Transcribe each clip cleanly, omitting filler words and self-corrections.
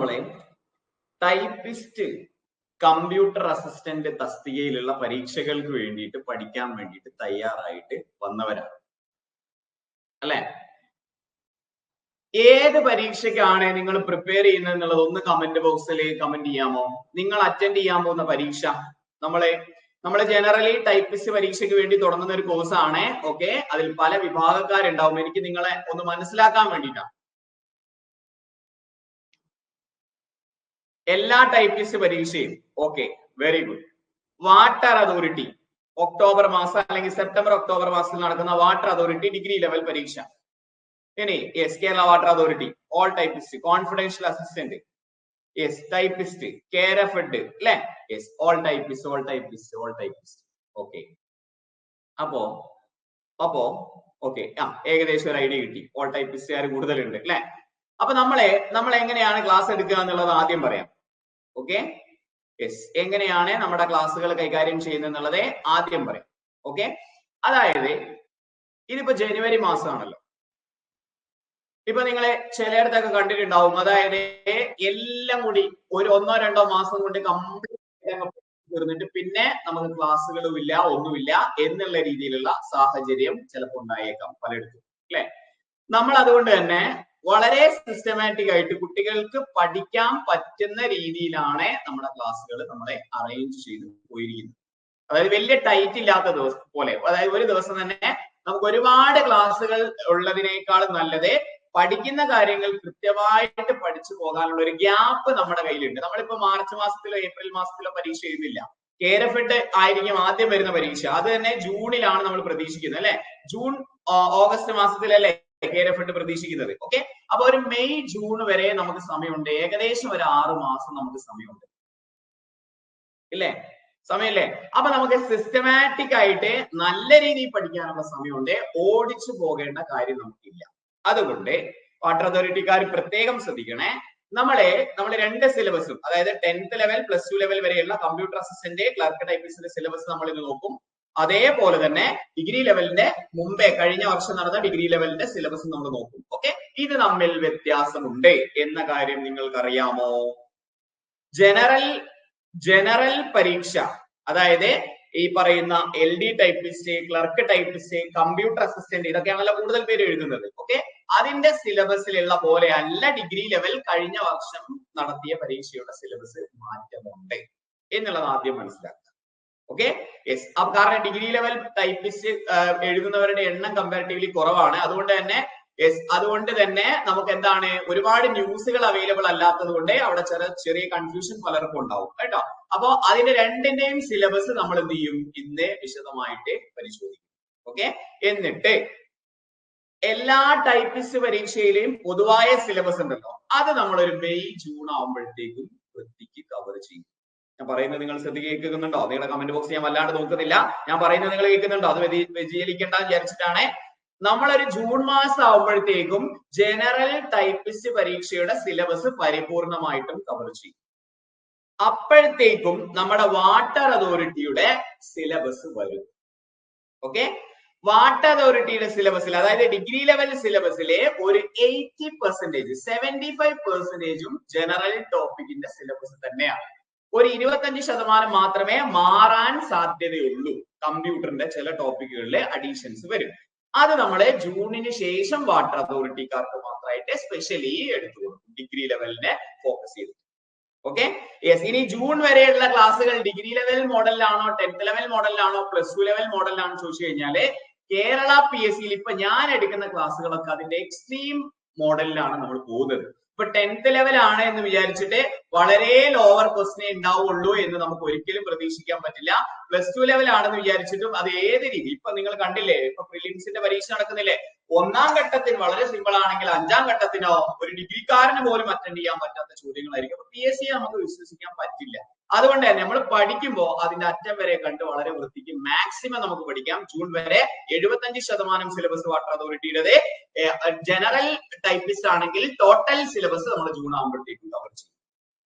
നമ്മളെ typist computer assistant തസ്തികയിലുള്ള പരീക്ഷകൾക്ക് വേണ്ടിയിട്ട് പഠിക്കാൻ വേണ്ടിയിട്ട് തയ്യാറായിട്ട് വന്നവരാണ് അല്ലെ. ഏത് പരീക്ഷയ്ക്കാണ് നിങ്ങൾ പ്രിപ്പയർ ചെയ്യുന്നത് എന്നുള്ളത് ഒന്ന് കമന്റ് ബോക്സിൽ കമന്റ് ചെയ്യാമോ? നിങ്ങൾ അറ്റൻഡ് ചെയ്യാൻ പോകുന്ന പരീക്ഷ നമ്മള് ജനറലി ടൈപ്പിസ്റ്റ് പരീക്ഷയ്ക്ക് വേണ്ടി തുടങ്ങുന്ന ഒരു കോഴ്സാണ്. ഓക്കെ, അതിൽ പല വിഭാഗക്കാരുണ്ടാവും. എനിക്ക് നിങ്ങളെ ഒന്ന് മനസ്സിലാക്കാൻ വേണ്ടിയിട്ടാണ്. എല്ലാ ടൈപ്പിസ്റ്റ് പരീക്ഷയും okay, very good. Water authority October മാസം അല്ലെങ്കിൽ സെപ്റ്റംബർ ഒക്ടോബർ മാസത്തിൽ നടക്കുന്ന വാട്ടർ അതോറിറ്റി ഡിഗ്രി ലെവൽ പരീക്ഷ. ഇനി yes, Kerala water authority all typist confidential assistant yes typist Kerafed അല്ലെ യെസ് ഓൾ ടൈപ്പിസ്റ്റ് ഓക്കെ. അപ്പോ ഓക്കെ ഏകദേശം ഒരു ഐഡിയ കിട്ടി. ഓൾ ടൈപ്പിസ്റ്റുകാർ കൂടുതലുണ്ട് അല്ലെ. അപ്പൊ നമ്മൾ എങ്ങനെയാണ് ക്ലാസ് എടുക്കുക എന്നുള്ളത് ആദ്യം പറയാം. ഓക്കെ യെസ്, എങ്ങനെയാണ് നമ്മുടെ ക്ലാസ്സുകൾ കൈകാര്യം ചെയ്യുന്നത് എന്നുള്ളത് ആദ്യം പറയാം. ഓക്കെ, അതായത് ഇതിപ്പോ ജനുവരി മാസമാണല്ലോ. ഇപ്പൊ നിങ്ങളെ ചിലയിടത്തൊക്കെ കണ്ടിട്ടുണ്ടാവും, അതായത് എല്ലാം കൂടി ഒരു 1-2 മാസം കൊണ്ട് കംപ്ലീറ്റ് തീർന്നിട്ട് പിന്നെ നമുക്ക് ക്ലാസ്സുകളും ഇല്ല ഒന്നുമില്ല എന്നുള്ള രീതിയിലുള്ള സാഹചര്യം ചിലപ്പോൾ ഉണ്ടായേക്കാം പലയിടത്തും അല്ലെ. നമ്മൾ അതുകൊണ്ട് തന്നെ വളരെ സിസ്റ്റമാറ്റിക് ആയിട്ട് കുട്ടികൾക്ക് പഠിക്കാൻ പറ്റുന്ന രീതിയിലാണ് നമ്മുടെ ക്ലാസ്സുകൾ നമ്മളെ അറേഞ്ച് ചെയ്ത് പോയിരിക്കുന്നത്. അതായത് വലിയ ടൈറ്റ് ഇല്ലാത്ത ദിവസം പോലെ, അതായത് ഒരു ദിവസം തന്നെ നമുക്ക് ഒരുപാട് ക്ലാസ്സുകൾ ഉള്ളതിനേക്കാളും നല്ലത് പഠിക്കുന്ന കാര്യങ്ങൾ കൃത്യമായിട്ട് പഠിച്ചു പോകാനുള്ള ഒരു ഗ്യാപ്പ് നമ്മുടെ കയ്യിലുണ്ട്. നമ്മളിപ്പോ മാർച്ച് മാസത്തിലോ ഏപ്രിൽ മാസത്തിലോ പരീക്ഷ എഴുതില്ല. കേരഫെഡ് ആയിരിക്കും ആദ്യം വരുന്ന പരീക്ഷ. അത് തന്നെ ജൂണിലാണ് നമ്മൾ പ്രതീക്ഷിക്കുന്നത് അല്ലെ. ജൂൺ ഓഗസ്റ്റ് മാസത്തിലല്ലേ കേരഫെഡ് പ്രതീക്ഷിക്കുന്നത്. ഓക്കെ, അപ്പൊ ഒരു മെയ് ജൂൺ വരെ നമുക്ക് സമയമുണ്ട്. ഏകദേശം ഒരു 6 മാസം നമുക്ക് സമയമുണ്ട് ഇല്ലേ, സമയല്ലേ. അപ്പൊ നമുക്ക് സിസ്റ്റമാറ്റിക് ആയിട്ട് നല്ല രീതിയിൽ പഠിക്കാനുള്ള സമയമുണ്ട്. ഓടിച്ചു പോകേണ്ട കാര്യം നമുക്കില്ല. അതുകൊണ്ട് വാട്ടർ അതോറിറ്റിക്കാർ പ്രത്യേകം ശ്രദ്ധിക്കണേ. നമ്മള് 2 സിലബസും, അതായത് 10th ലെവൽ പ്ലസ് 2 ലെവൽ വരെയുള്ള കമ്പ്യൂട്ടർ അസിസ്റ്റന്റ് ക്ലർക്ക് ടൈപ്പിസ്റ്റിന്റെ സിലബസ് നമ്മൾ ഇന്ന് നോക്കും. അതേപോലെ തന്നെ ഡിഗ്രി ലെവലിന്റെ മുമ്പേ കഴിഞ്ഞ വർഷം നടന്ന ഡിഗ്രി ലെവലിന്റെ സിലബസ് നമ്മൾ നോക്കും. ഓക്കെ, ഇത് തമ്മിൽ വ്യത്യാസമുണ്ട് എന്ന കാര്യം നിങ്ങൾക്കറിയാമോ? ജനറൽ പരീക്ഷ, അതായത് ഈ പറയുന്ന LD typist, clerk typist, computer assistant, ഇതൊക്കെയാണല്ലോ കൂടുതൽ പേര് എഴുതുന്നത്. ഓക്കെ, അതിന്റെ സിലബസിലുള്ള പോലെ അല്ല ഡിഗ്രി ലെവൽ കഴിഞ്ഞ വർഷം നടത്തിയ പരീക്ഷയുടെ സിലബസ് മാറ്റമുണ്ട് എന്നുള്ളത് ആദ്യം മനസ്സിലാക്കുക. ഓക്കെ യെസ്, കാരണം ഡിഗ്രി ലെവൽ ടൈപ്പിസ്റ്റ് എഴുതുന്നവരുടെ എണ്ണം കമ്പാരിറ്റീവ്ലി കുറവാണ്. അതുകൊണ്ട് തന്നെ നമുക്ക് എന്താണ്, ഒരുപാട് ന്യൂസുകൾ അവൈലബിൾ അല്ലാത്തത് കൊണ്ട് അവിടെ ചെറിയ കൺഫ്യൂഷൻ പലർക്കും ഉണ്ടാവും കേട്ടോ. അപ്പൊ അതിന്റെ രണ്ടിന്റെയും സിലബസ് നമ്മൾ എന്ത് ചെയ്യും, ഇന്ന് വിശദമായിട്ട് പരിശോധിക്കും. ഓക്കെ, എന്നിട്ട് എല്ലാ ടൈപ്പിസ്റ്റ് പരീക്ഷയിലെയും പൊതുവായ സിലബസ് ഉണ്ടല്ലോ, അത് നമ്മളൊരു മെയ് ജൂൺ ആവുമ്പോഴത്തേക്കും വൃത്തിക്ക് കവർ ചെയ്യും. ഞാൻ പറയുന്നത് നിങ്ങൾ ശ്രദ്ധിച്ച് കേൾക്കുന്നുണ്ടോ? നിങ്ങളുടെ കമന്റ് ബോക്സ് ഞാൻ വല്ലാണ്ട് നോക്കുന്നില്ല. ഞാൻ പറയുന്നത് നിങ്ങൾ കേൾക്കുന്നുണ്ടോ? അത് വ്യതിചലിക്കേണ്ട വിചാരിച്ചിട്ടാണ്. നമ്മളൊരു ജൂൺ മാസം ആവുമ്പോഴത്തേക്കും ജനറൽ ടൈപ്പിസ്റ്റ് പരീക്ഷയുടെ സിലബസ് പരിപൂർണമായിട്ടും കവർ ചെയ്യും. അപ്പോഴത്തേക്കും നമ്മുടെ വാട്ടർ അതോറിറ്റിയുടെ സിലബസ് വരും. ഓക്കെ, വാട്ടർ അതോറിറ്റിയുടെ സിലബസിൽ, അതായത് ഡിഗ്രി ലെവൽ സിലബസിലെ ഒരു 80%, 75%ഉം ജനറൽ ടോപ്പിക്കിന്റെ സിലബസ് തന്നെയാണ്. ഒരു 25% മാത്രമേ മാറാൻ സാധ്യതയുള്ളൂ. കമ്പ്യൂട്ടറിന്റെ ചില ടോപ്പിക്കുകളിലെ അഡീഷൻസ് വരും. അത് നമ്മള് ജൂണിന് ശേഷം വാട്ടർ അതോറിറ്റിക്കാർക്ക് മാത്രമായിട്ട് സ്പെഷ്യലി എടുത്തു കൊടുക്കും, ഡിഗ്രി ലെവലിനെ ഫോക്കസ് ചെയ്തു. ഓക്കെ യെസ്, ഇനി ജൂൺ വരെയുള്ള ക്ലാസ്സുകൾ ഡിഗ്രി ലെവൽ മോഡലിലാണോ 10th ലെവൽ മോഡലിലാണോ പ്ലസ് 2 ലെവൽ മോഡലിലാണോ ചോദിച്ചു കഴിഞ്ഞാല് കേരള PSCയിൽ ഇപ്പൊ ഞാൻ എടുക്കുന്ന ക്ലാസ്സുകളൊക്കെ അതിന്റെ എക്സ്ട്രീം മോഡലിലാണ് നമ്മൾ പോകുന്നത്. ഇപ്പൊ 10th ലെവൽ ആണ് എന്ന് വിചാരിച്ചിട്ട് വളരെ ലോവർ ക്വസ്റ്റ്യൻ ഉണ്ടാവുള്ളൂ എന്ന് നമുക്ക് ഒരിക്കലും പ്രതീക്ഷിക്കാൻ പറ്റില്ല. പ്ലസ് 2 ലെവൽ ആണെന്ന് വിചാരിച്ചിട്ടും അത് ഏത് രീതി, ഇപ്പൊ നിങ്ങൾ കണ്ടില്ലേ, ഇപ്പൊ പ്രിലിംസിന്റെ പരീക്ഷ നടക്കുന്നില്ലേ, 1ാം ഘട്ടത്തിൽ വളരെ സിമ്പിൾ ആണെങ്കിൽ 5ാം ഘട്ടത്തിനോ ഒരു ഡിഗ്രിക്കാരന് പോലും അറ്റൻഡ് ചെയ്യാൻ പറ്റാത്ത ചോദ്യങ്ങളായിരിക്കും. PSC നമുക്ക് വിശ്വസിക്കാൻ പറ്റില്ല. അതുകൊണ്ട് തന്നെ നമ്മൾ പഠിക്കുമ്പോൾ അതിന്റെ അറ്റം വരെ കണ്ട് വളരെ വൃത്തിക്ക് മാക്സിമം നമുക്ക് പഠിക്കാം. ജൂൺ വരെ 75% സിലബസ് വാട്ടർ അതോറിറ്റിയുടെ, ജനറൽ ടൈപ്പിസ്റ്റ് ആണെങ്കിൽ ടോട്ടൽ സിലബസ് നമ്മൾ ജൂൺ ആകുമ്പോഴത്തേക്കും കവർ ചെയ്യും.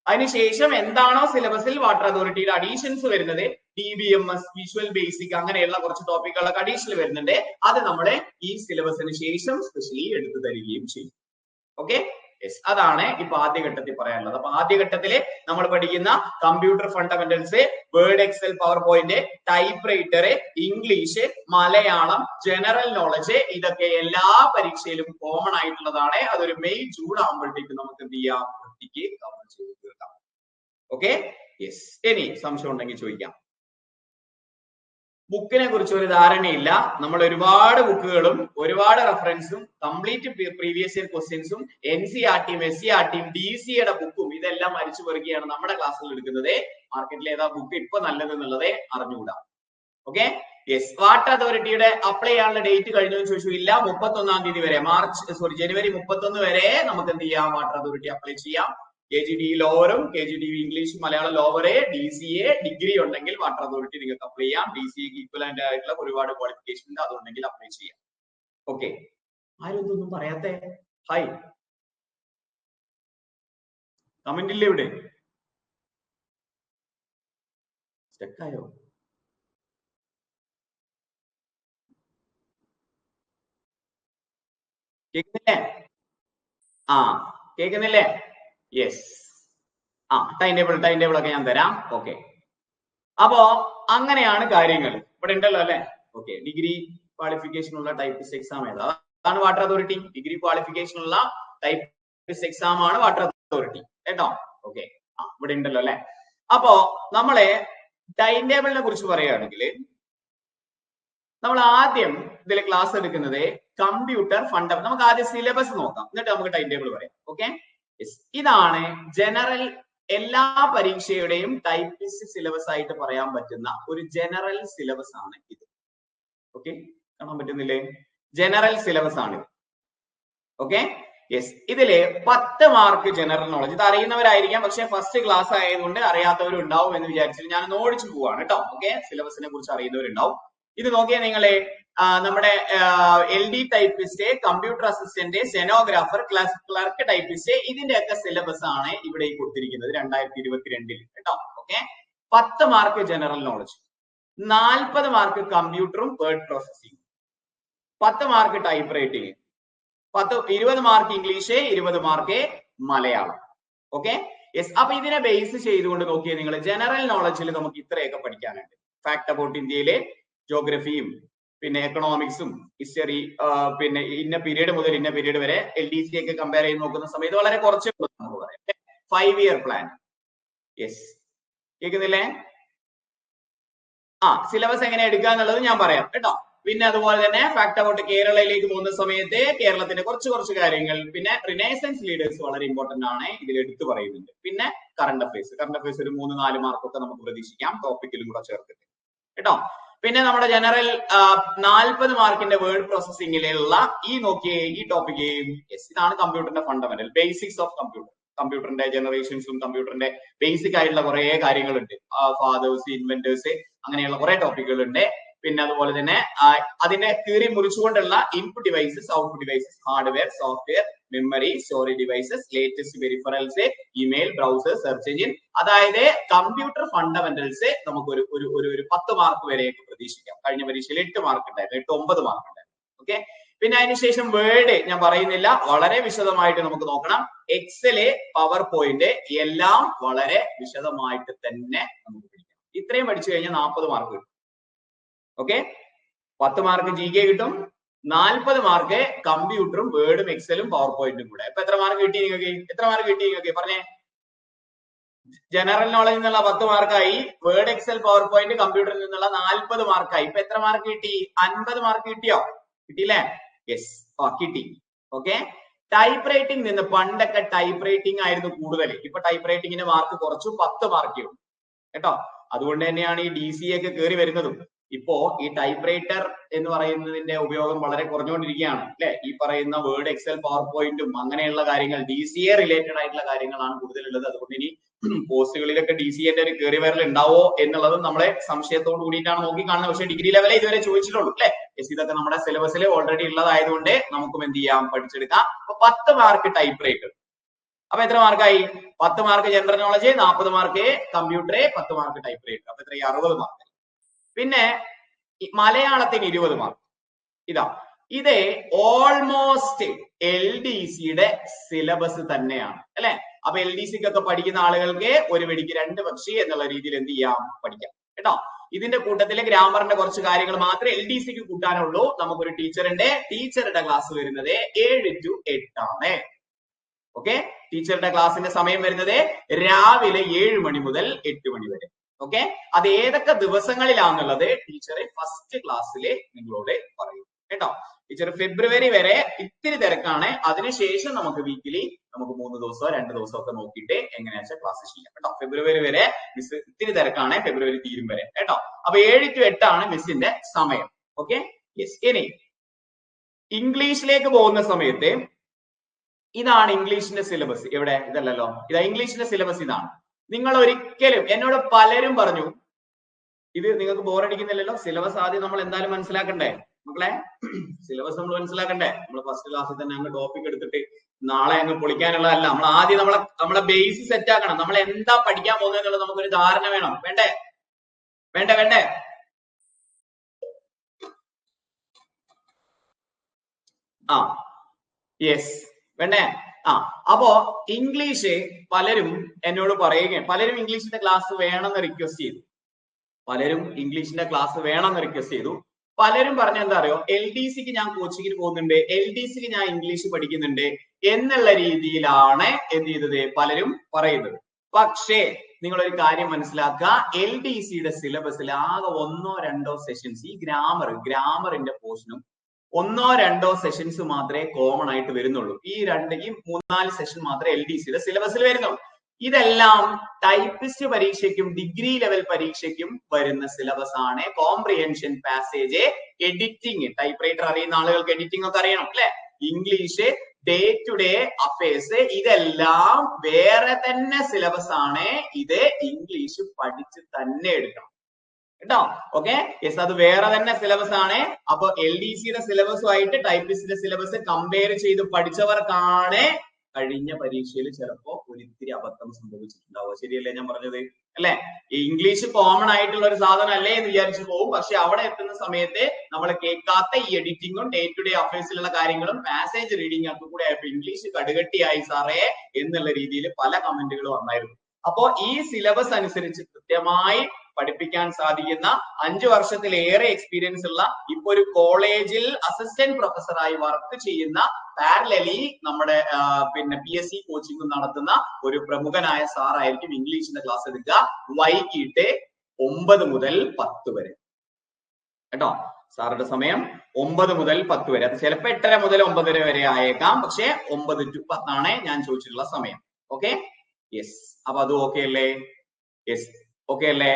അതിനുശേഷം എന്താണോ സിലബസിൽ വാട്ടർ അതോറിറ്റിയുടെ അഡീഷൻസ് വരുന്നത്, DBMS, വിഷ്വൽ ബേസിക്, അങ്ങനെയുള്ള കുറച്ച് ടോപ്പിക്കുകളൊക്കെ അഡീഷണൽ വരുന്നുണ്ട്. അത് നമ്മള് ഈ സിലബസിന് ശേഷം സ്പെഷ്യലി എടുത്തു തരികയും ചെയ്യും. ഓക്കെ യെസ്, അതാണ് ഇപ്പൊ ആദ്യഘട്ടത്തിൽ പറയാനുള്ളത്. അപ്പൊ ആദ്യഘട്ടത്തില് നമ്മൾ പഠിക്കുന്ന computer fundamentals, word, excel, PowerPoint, typewriter, English, Malayalam, general knowledge, ഇതൊക്കെ എല്ലാ പരീക്ഷയിലും കോമൺ ആയിട്ടുള്ളതാണ്. അതൊരു മെയ് ജൂൺ ആകുമ്പോഴത്തേക്ക് നമുക്ക് എന്ത് ചെയ്യാം, വൃത്തിക്ക് കവർ ചെയ്ത് തീർക്കാം. Okay, yes. ഇനി സംശയം ഉണ്ടെങ്കിൽ ചോദിക്കാം. ബുക്കിനെ കുറിച്ച് ഒരു ധാരണയില്ല. നമ്മൾ ഒരുപാട് ബുക്കുകളും ഒരുപാട് റെഫറൻസും കംപ്ലീറ്റ് പ്രീവിയസ് ഇയർ ക്വസ്റ്റ്യൻസും NCERT-യും SCERT-യും DCയുടെ ബുക്കും ഇതെല്ലാം അരിച്ചു പെറുക്കിയാണ് നമ്മുടെ ക്ലാസ്സിൽ എടുക്കുന്നത്. മാർക്കറ്റിൽ ഏതാ ബുക്ക് ഇപ്പൊ നല്ലത് എന്നുള്ളത് അറിഞ്ഞുകൂടാ. Okay, yes. വാട്ടർ അതോറിറ്റിയുടെ അപ്ലൈ ചെയ്യാനുള്ള ഡേറ്റ് കഴിഞ്ഞു എന്ന് ചോദിച്ചു. ഇല്ല, 31-ാം തീയതി വരെ, ജനുവരി 31 വരെ നമുക്ക് എന്ത് ചെയ്യാം, വാട്ടർ അതോറിറ്റി അപ്ലൈ ചെയ്യാം. KGDE ലോവറും KGDE English Malayalam lower, DCA degree ഉണ്ടെങ്കിൽ വാട്ടർ അതോറിറ്റി നിങ്ങൾക്ക് അപ്ലൈ ചെയ്യാം. DCAക്ക് ഈക്വലന്റ് ആയിട്ടുള്ള ഒരുപാട് ക്വാളിഫിക്കേഷൻ ഉണ്ട്, അതുണ്ടെങ്കിൽ അപ്ലൈ ചെയ്യാം. ഓക്കെ, ആരും ഇതൊന്നും പറയാത്തെ? ഹായ്, കമന്റ് ഇല്ലേ ഇവിടെ? സ്റ്റക്കായോ? കേൾക്കുന്നില്ലേ? ആ, കേൾക്കുന്നില്ലേ? യെസ്. ആ, ടൈം ടേബിൾ ഒക്കെ ഞാൻ തരാം. ഓക്കെ, അപ്പോ അങ്ങനെയാണ് കാര്യങ്ങൾ. ഇവിടെ ഉണ്ടല്ലോ അല്ലെ? ഓക്കെ, ഡിഗ്രി ക്വാളിഫിക്കേഷൻ ഉള്ള ടൈപ്പിസ്റ്റ് എക്സാം ഏതാ? അതാണ് വാട്ടർ അതോറിറ്റി. ഡിഗ്രി ക്വാളിഫിക്കേഷൻ ഉള്ള ടൈപ്പിസ്റ്റ് എക്സാം ആണ് വാട്ടർ അതോറിറ്റി കേട്ടോ. ഓക്കെ, ഇവിടെ ഉണ്ടല്ലോ അല്ലെ? അപ്പോ നമ്മളെ ടൈം ടേബിളിനെ കുറിച്ച് പറയുകയാണെങ്കിൽ നമ്മൾ ആദ്യം ഇതിൽ ക്ലാസ് എടുക്കുന്നത് കമ്പ്യൂട്ടർ ഫണ്ടമെന്റൽ. നമുക്ക് ആദ്യം സിലബസ് നോക്കാം, എന്നിട്ട് നമുക്ക് ടൈം ടേബിൾ പറയാം. ഓക്കെ, ഇതാണ് ജനറൽ, എല്ലാ പരീക്ഷയുടെയും ടൈപ്പിസ്റ്റ് സിലബസ് ആയിട്ട് പറയാൻ പറ്റുന്ന ഒരു ജനറൽ സിലബസ് ആണ് ഇത്. ഓക്കെ, കാണാൻ പറ്റുന്നില്ലേ? ജനറൽ സിലബസ് ആണ്. Okay, yes. ഇതില് 10 മാർക്ക് ജനറൽ നോളജ്. ഇത് അറിയുന്നവരായിരിക്കാം, പക്ഷെ ഫസ്റ്റ് ക്ലാസ് ആയതുകൊണ്ട് അറിയാത്തവരും ഉണ്ടാവും എന്ന് വിചാരിച്ചിട്ട് ഞാൻ ഓടിച്ചു പോവാണ് കേട്ടോ. ഓക്കെ, സിലബസിനെ കുറിച്ച് അറിയുന്നവരുണ്ടാവും. ഇത് നോക്കിയാ നിങ്ങളെ നമ്മുടെ LD typist, computer assistant, stenographer, clerk typist, ഇതിന്റെയൊക്കെ സിലബസ് ആണ് ഇവിടെ കൊടുത്തിരിക്കുന്നത് 2022 കേട്ടോ. Okay, 10 mark general knowledge, 40 mark കമ്പ്യൂട്ടറും word processing, 10 mark type writing, 20 mark English, 20 mark Malayalam. Okay, yes. അപ്പൊ ഇതിനെ ബേസ് ചെയ്തുകൊണ്ട് നോക്കിയാൽ നിങ്ങൾ ജനറൽ നോളജിൽ നമുക്ക് ഇത്രയൊക്കെ പഠിക്കാനുണ്ട്. ഫാക്ട് അബൌട്ട് ഇന്ത്യയിലെ ജോഗ്രഫിയും പിന്നെ എക്കണോമിക്സും ഹിസ്റ്ററി, പിന്നെ ഇന്ന പീരീഡ് മുതൽ ഇന്ന പീരീഡ് വരെ LDC ഒക്കെ കമ്പയർ ചെയ്ത് നോക്കുന്ന സമയത്ത് വളരെ കുറച്ച് നമുക്ക് പറയാം. 5 ഇയർ പ്ലാൻ. യെസ്, കേൾക്കുന്നില്ലേ? സിലബസ് എങ്ങനെ എടുക്കുക എന്നുള്ളത് ഞാൻ പറയാം കേട്ടോ. പിന്നെ അതുപോലെ തന്നെ ഫാക്ട് അബൌട്ട് കേരളയിലേക്ക് പോകുന്ന സമയത്ത് കേരളത്തിന്റെ കുറച്ച് കാര്യങ്ങൾ, പിന്നെ റിനൈസൻസ് ലീഡേഴ്സ് വളരെ ഇമ്പോർട്ടന്റ് ആണ്, ഇതിൽ എടുത്തു പറയുന്നുണ്ട്. പിന്നെ കറണ്ട് അഫയേഴ്സ് ഒരു 3-4 മാർക്കൊക്കെ നമുക്ക് പ്രതീക്ഷിക്കാം, ടോപ്പിക്കിലും കൂടെ ചേർത്തിട്ട് കേട്ടോ. പിന്നെ നമ്മുടെ ജനറൽ 40 മാർക്കിന്റെ വേർഡ് പ്രോസസിംഗിലുള്ള ഈ ടോപ്പിക്, ഇതാണ് കമ്പ്യൂട്ടറിന്റെ ഫണ്ടമെന്റൽ ബേസിക്സ് ഓഫ് കമ്പ്യൂട്ടറിന്റെ ജനറേഷൻസും കമ്പ്യൂട്ടറിന്റെ ബേസിക് ആയിട്ടുള്ള കുറെ കാര്യങ്ങളുണ്ട്. ഫാദേഴ്സ്, ഇൻവെന്റേഴ്സ്, അങ്ങനെയുള്ള കുറെ ടോപ്പിക്കുകൾ ഉണ്ട്. പിന്നെ അതുപോലെ തന്നെ അതിനെ കീറി മുറിച്ചുകൊണ്ടുള്ള input devices, output devices, hardware, software, memory, storage devices, latest peripherals, email, browser, search engine, അതായത് കമ്പ്യൂട്ടർ ഫണ്ടമെന്റൽസ് നമുക്ക് ഒരു 10 മാർക്ക് വരെയൊക്കെ പ്രതീക്ഷിക്കാം. കഴിഞ്ഞ പരീക്ഷയിൽ 8 മാർക്ക് ഉണ്ടായിരുന്നു, 8-9 മാർക്ക് ഉണ്ടായിരുന്നു. ഓക്കെ, പിന്നെ അതിനുശേഷം വേർഡ് ഞാൻ പറയുന്നില്ല, വളരെ വിശദമായിട്ട് നമുക്ക് നോക്കണം. എക്സല്, പവർ പോയിന്റ്, എല്ലാം വളരെ വിശദമായിട്ട് തന്നെ നമുക്ക് പഠിക്കാം. ഇത്രയും പഠിച്ചു കഴിഞ്ഞാൽ 40 മാർക്ക് കിട്ടും. ഓക്കെ, 10 മാർക്ക് GK കിട്ടും, 40 മാർക്ക് കമ്പ്യൂട്ടറും വേർഡും എക്സലും പവർ പോയിന്റും കൂടെ. അപ്പൊ എത്ര മാർക്ക് കിട്ടി നിങ്ങൾക്ക്? പറഞ്ഞേ. ജനറൽ നോളജിൽ നിന്നുള്ള 10 മാർക്കായി, വേർഡ്, എക്സൽ, പവർ പോയിന്റ്, കമ്പ്യൂട്ടറിൽ നിന്നുള്ള 40 മാർക്കായി. ഇപ്പൊ എത്ര മാർക്ക് കിട്ടി? 50 മാർക്ക് കിട്ടിയോ? കിട്ടിയില്ലേ? യെസ്, കിട്ടി. ഓക്കെ, ടൈപ്പ് റൈറ്റിംഗ് നിന്ന് പണ്ടൊക്കെ ടൈപ്പ് റൈറ്റിംഗ് ആയിരുന്നു കൂടുതൽ. ഇപ്പൊ ടൈപ്പ് റൈറ്റിംഗിന്റെ മാർക്ക് കുറച്ചു, 10 മാർക്കേ ഉള്ളൂ കേട്ടോ. അതുകൊണ്ട് തന്നെയാണ് ഈ DCA ഒക്കെ കയറി വരുന്നതും. ഇപ്പോ ഈ ടൈപ്പ് റൈറ്റർ എന്ന് പറയുന്നതിന്റെ ഉപയോഗം വളരെ കുറഞ്ഞുകൊണ്ടിരിക്കുകയാണ് അല്ലെ? ഈ പറയുന്ന വേർഡ്, എക്സൽ, പവർ പോയിന്റും അങ്ങനെയുള്ള കാര്യങ്ങൾ DCA റിലേറ്റഡ് ആയിട്ടുള്ള കാര്യങ്ങളാണ് കൂടുതലുള്ളത്. അതുകൊണ്ട് ഇനി പോസ്റ്റുകളിലൊക്കെ DCAന്റെ ഒരു കയറി വരൽ ഉണ്ടാവോ എന്നുള്ളത് നമ്മളെ സംശയത്തോട് കൂടിയിട്ടാണ് നോക്കി കാണുന്നത്. പക്ഷേ ഡിഗ്രി ലെവലിൽ ഇതുവരെ ചോദിച്ചിട്ടുള്ളൂ അല്ലെ? ഇതൊക്കെ നമ്മുടെ സിലബസിൽ ഓൾറെഡി ഉള്ളതായതുകൊണ്ട് നമുക്കും എന്ത് ചെയ്യാം, പഠിച്ചെടുക്കാം. അപ്പൊ 10 മാർക്ക് ടൈപ്പ് റൈറ്റർ. അപ്പൊ എത്ര മാർക്കായി? 10 mark general knowledge, 40 mark computer, 10 mark type writer. അപ്പൊ എത്ര? 60 മാർക്ക്. പിന്നെ മലയാളത്തിന് 20 മാർക്ക്. ഇതാ ഇത് ഓൾമോസ്റ്റ് LDCയുടെ സിലബസ് തന്നെയാണ് അല്ലെ. അപ്പൊ LDC ഒക്കെ പഠിക്കുന്ന ആളുകൾക്ക് ഒരു വെടിക്ക് രണ്ട് പക്ഷി എന്നുള്ള രീതിയിൽ എന്ത് ചെയ്യാം, പഠിക്കാം കേട്ടോ. ഇതിന്റെ കൂട്ടത്തിലെ ഗ്രാമറിന്റെ കുറച്ച് കാര്യങ്ങൾ മാത്രമേ LDCക്ക് കൂട്ടാനുള്ളൂ. നമുക്കൊരു ടീച്ചറിന്റെ ക്ലാസ് വരുന്നത് 7 to 8 ആണ്. ഓക്കെ, ടീച്ചറുടെ ക്ലാസ്സിന്റെ സമയം വരുന്നത് രാവിലെ 7 മണി മുതൽ 8 മണി വരെ. ഓക്കെ, അത് ഏതൊക്കെ ദിവസങ്ങളിലാണെന്നുള്ളത് ടീച്ചർ ഫസ്റ്റ് ക്ലാസ്സിൽ നിങ്ങളോട് പറയും കേട്ടോ. ടീച്ചർ ഫെബ്രുവരി വരെ ഇത്തിരി തിരക്കാണ്, അതിനുശേഷം നമുക്ക് വീക്കിലി നമുക്ക് 3 ദിവസമോ 2 ദിവസമോ ഒക്കെ നോക്കിയിട്ട് എങ്ങനെയാ ക്ലാസ് ചെയ്യാം കേട്ടോ. ഫെബ്രുവരി വരെ മിസ് ഇത്തിരി തിരക്കാണ്, ഫെബ്രുവരി തീരും വരെ കേട്ടോ. അപ്പൊ 7 to 8 ആണ് മിസ്സിന്റെ സമയം. Okay, yes. ഇനി ഇംഗ്ലീഷിലേക്ക് പോകുന്ന സമയത്ത് ഇതാണ് ഇംഗ്ലീഷിന്റെ സിലബസ്. എവിടെ? ഇതല്ലല്ലോ, ഇതാ ഇംഗ്ലീഷിന്റെ സിലബസ് ഇതാണ്. നിങ്ങൾ ഒരിക്കലും, എന്നോട് പലരും പറഞ്ഞു ഇത് നിങ്ങൾക്ക് ബോറടിക്കുന്നില്ലല്ലോ, സിലബസ് ആദ്യം നമ്മൾ എന്തായാലും മനസ്സിലാക്കണ്ടേ മക്കളെ, സിലബസ് നമ്മൾ മനസ്സിലാക്കണ്ടേ. നമ്മൾ ഫസ്റ്റ് ക്ലാസ്സിൽ തന്നെ അങ്ങ് ടോപ്പിക് എടുത്തിട്ട് നാളെ അങ്ങ് പൊളിക്കാനുള്ളതല്ല. നമ്മൾ ആദ്യം നമ്മളെ ബേസ് സെറ്റ് ആക്കണം. നമ്മൾ എന്താ പഠിക്കാൻ പോകുന്നത് എന്നുള്ളത് നമുക്കൊരു ധാരണ വേണം. വേണ്ടേ? വേണ്ടേ? ആ യെസ്, വേണ്ടേ? അപ്പോ ഇംഗ്ലീഷ് പലരും എന്നോട് പറയുകയും പലരും ഇംഗ്ലീഷിന്റെ ക്ലാസ് വേണമെന്ന് റിക്വസ്റ്റ് ചെയ്തു. പലരും പറഞ്ഞ എന്താ അറിയോ, LDCക്ക് ഞാൻ കോച്ചിങ്ങിന് പോകുന്നുണ്ട്, LDCക്ക് ഞാൻ ഇംഗ്ലീഷ് പഠിക്കുന്നുണ്ട് എന്നുള്ള രീതിയിലാണ് എന്ത് ചെയ്തത് പലരും പറയുന്നത്. പക്ഷേ നിങ്ങൾ ഒരു കാര്യം മനസ്സിലാക്കുക, LDCയുടെ സിലബസിൽ ആകെ 1-2 സെഷൻസ് ഈ ഗ്രാമറിന്റെ പോർഷനും 1-2 സെഷൻസ് മാത്രമേ കോമൺ ആയിട്ട് വരുന്നുള്ളൂ. ഈ 3-4 സെഷൻ മാത്രമേ LDCയുടെ സിലബസിൽ വരുന്നുള്ളൂ. ഇതെല്ലാം ടൈപ്പിസ്റ്റ് പരീക്ഷയ്ക്കും ഡിഗ്രി ലെവൽ പരീക്ഷയ്ക്കും വരുന്ന സിലബസ് ആണ്. Comprehension, passage, editing, typewriter അറിയുന്ന ആളുകൾക്ക് എഡിറ്റിംഗ് ഒക്കെ അറിയണം അല്ലെ. English, day to day affairs, ഇതെല്ലാം വേറെ തന്നെ സിലബസ് ആണ്. ഇത് ഇംഗ്ലീഷ് പഠിച്ച് തന്നെ എടുക്കണം കേട്ടോ. ഓക്കെ, യെസ്, അത് വേറെ തന്നെ സിലബസ് ആണ്. അപ്പൊ LDCയുടെ സിലബസുമായിട്ട് ടൈപ്പിസ്റ്റിന്റെ സിലബസ് കമ്പയർ ചെയ്ത് പഠിച്ചവർക്കാണ് കഴിഞ്ഞ പരീക്ഷയിൽ ചിലപ്പോ ഒരിത്തിരി അബദ്ധം സംഭവിച്ചിട്ടുണ്ടാവുക. ശരിയല്ലേ ഞാൻ പറഞ്ഞത് അല്ലെ? ഈ ഇംഗ്ലീഷ് കോമൺ ആയിട്ടുള്ള ഒരു സാധനം അല്ലേ എന്ന് വിചാരിച്ചു പോകും. പക്ഷെ അവിടെ എത്തുന്ന സമയത്ത് നമ്മൾ കേൾക്കാത്ത ഈ എഡിറ്റിങ്ങും ഡേ ടു ഡേ അഫയേഴ്സിലുള്ള കാര്യങ്ങളും പാസേജ് റീഡിംഗ് ഒക്കെ കൂടെ ആയപ്പോ ഇംഗ്ലീഷ് കടുകട്ടിയായി സാറേ എന്നുള്ള രീതിയിൽ പല കമന്റുകളും വന്നായിരുന്നു. അപ്പോ ഈ സിലബസ് അനുസരിച്ച് കൃത്യമായി പഠിപ്പിക്കാൻ സാധിക്കുന്ന 5 വർഷത്തിലേറെ എക്സ്പീരിയൻസ് ഉള്ള ഇപ്പൊ ഒരു കോളേജിൽ അസിസ്റ്റന്റ് പ്രൊഫസറായി വർക്ക് ചെയ്യുന്ന പാരലലി നമ്മുടെ PSC കോച്ചിങ് നടത്തുന്ന ഒരു പ്രമുഖനായ സാറായിരിക്കും ഇംഗ്ലീഷിന്റെ ക്ലാസ് എടുക്കുക വൈകിട്ട് 9 മുതൽ 10 വരെ കേട്ടോ. സാറുടെ സമയം 9 മുതൽ 10 വരെ. അത് ചിലപ്പോൾ 8:30 മുതൽ 9:30 വരെ ആയേക്കാം. പക്ഷെ 9 to 10 ആണ് ഞാൻ ചോദിച്ചിട്ടുള്ള സമയം. Okay, yes. അപ്പൊ അത് ഓക്കെ അല്ലേ? യെസ്, ഓക്കെ അല്ലേ?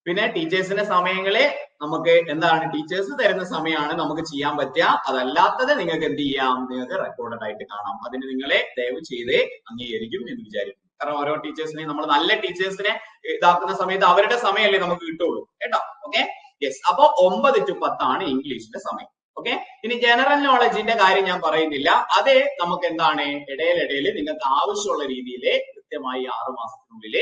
പിന്നെ ടീച്ചേഴ്സിന്റെ സമയങ്ങള് നമുക്ക് എന്താണ്, ടീച്ചേഴ്സ് തരുന്ന സമയമാണ് നമുക്ക് ചെയ്യാൻ പറ്റുക. അതല്ലാത്തത് നിങ്ങൾക്ക് എന്ത് ചെയ്യാം, നിങ്ങൾക്ക് റെക്കോർഡഡ് ആയിട്ട് കാണാം. അതിന് നിങ്ങളെ ദയവ് ചെയ്ത് അംഗീകരിക്കും എന്ന് വിചാരിക്കും. കാരണം ഓരോ ടീച്ചേഴ്സിനെ നമ്മൾ നല്ല ടീച്ചേഴ്സിനെ ഇതാക്കുന്ന സമയത്ത് അവരുടെ സമയമല്ലേ നമുക്ക് കിട്ടുള്ളൂ കേട്ടോ. Okay, yes. അപ്പൊ 9 to 10 ആണ് ഇംഗ്ലീഷിന്റെ സമയം. ഓക്കെ, ഇനി ജനറൽ നോളജിന്റെ കാര്യം ഞാൻ പറയുന്നില്ല. അത് നമുക്ക് എന്താണ് ഇടയിലിടയിൽ നിങ്ങൾക്ക് ആവശ്യമുള്ള രീതിയിൽ കൃത്യമായി 6 മാസത്തിനുള്ളിൽ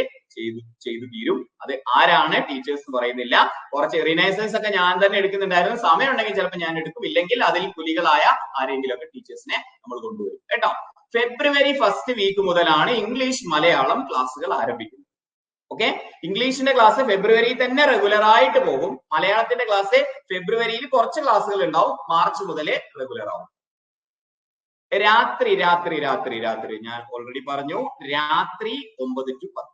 ചെയ്തു തീരും. അത് ആരാണ് ടീച്ചേഴ്സ് പറയുന്നില്ല. കുറച്ച് റിനൈസേഴ്സ് ഒക്കെ ഞാൻ തന്നെ എടുക്കുന്നുണ്ടായിരുന്നു. സമയം ഉണ്ടെങ്കിൽ ചിലപ്പോൾ ഞാൻ എടുക്കും, ഇല്ലെങ്കിൽ അതിൽ കുലികളായ ആരെങ്കിലും ഒക്കെ ടീച്ചേഴ്സിനെ നമ്മൾ കൊണ്ടുവരും കേട്ടോ. ഫെബ്രുവരി ഫസ്റ്റ് വീക്ക് മുതലാണ് ഇംഗ്ലീഷ് മലയാളം ക്ലാസ്സുകൾ ആരംഭിക്കുന്നത്. ഓക്കെ, ഇംഗ്ലീഷിന്റെ ക്ലാസ് ഫെബ്രുവരിയിൽ തന്നെ റെഗുലർ ആയിട്ട് പോകും. മലയാളത്തിന്റെ ക്ലാസ് ഫെബ്രുവരിയിൽ കുറച്ച് ക്ലാസ്സുകൾ ഉണ്ടാവും, മാർച്ച് മുതൽ റെഗുലർ ആവും. രാത്രി ഞാൻ ഓൾറെഡി പറഞ്ഞു, രാത്രി 9 to 10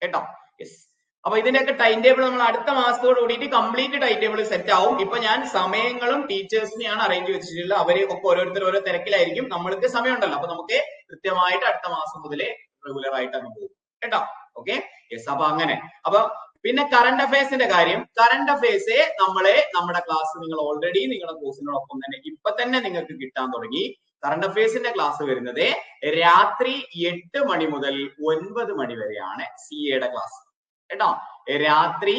കേട്ടോ. യെസ്, അപ്പൊ ഇതിന്റെയൊക്കെ ടൈം ടേബിൾ നമ്മൾ അടുത്ത മാസത്തോട് കൂടിയിട്ട് കംപ്ലീറ്റ് ടൈം ടേബിൾ സെറ്റ് ആവും. ഇപ്പൊ ഞാൻ സമയങ്ങളും ടീച്ചേഴ്സിനെയാണ് അറേഞ്ച് വെച്ചിട്ടുള്ളത്. അവര് ഒക്കെ ഓരോരുത്തർ ഓരോ തിരക്കിലായിരിക്കും. നമ്മൾക്ക് സമയമുണ്ടല്ലോ, അപ്പൊ നമുക്ക് കൃത്യമായിട്ട് അടുത്ത മാസം മുതൽ റെഗുലർ ആയിട്ട് അങ്ങ് പോകും കേട്ടോ. Okay, yes. അപ്പൊ അങ്ങനെ, അപ്പൊ പിന്നെ കറണ്ട് അഫയേഴ്സിന്റെ കാര്യം, കറണ്ട് അഫയേഴ്സ് നമ്മുടെ ക്ലാസ് നിങ്ങൾ ഓൾറെഡി നിങ്ങളുടെ കോഴ്സിനോടൊപ്പം തന്നെ ഇപ്പൊ തന്നെ നിങ്ങൾക്ക് കിട്ടാൻ തുടങ്ങി. കറണ്ട് അഫയേഴ്സിന്റെ ക്ലാസ് വരുന്നത് രാത്രി 8 മണി മുതൽ 9 മണി വരെയാണ് CAയുടെ ക്ലാസ് കേട്ടോ. രാത്രി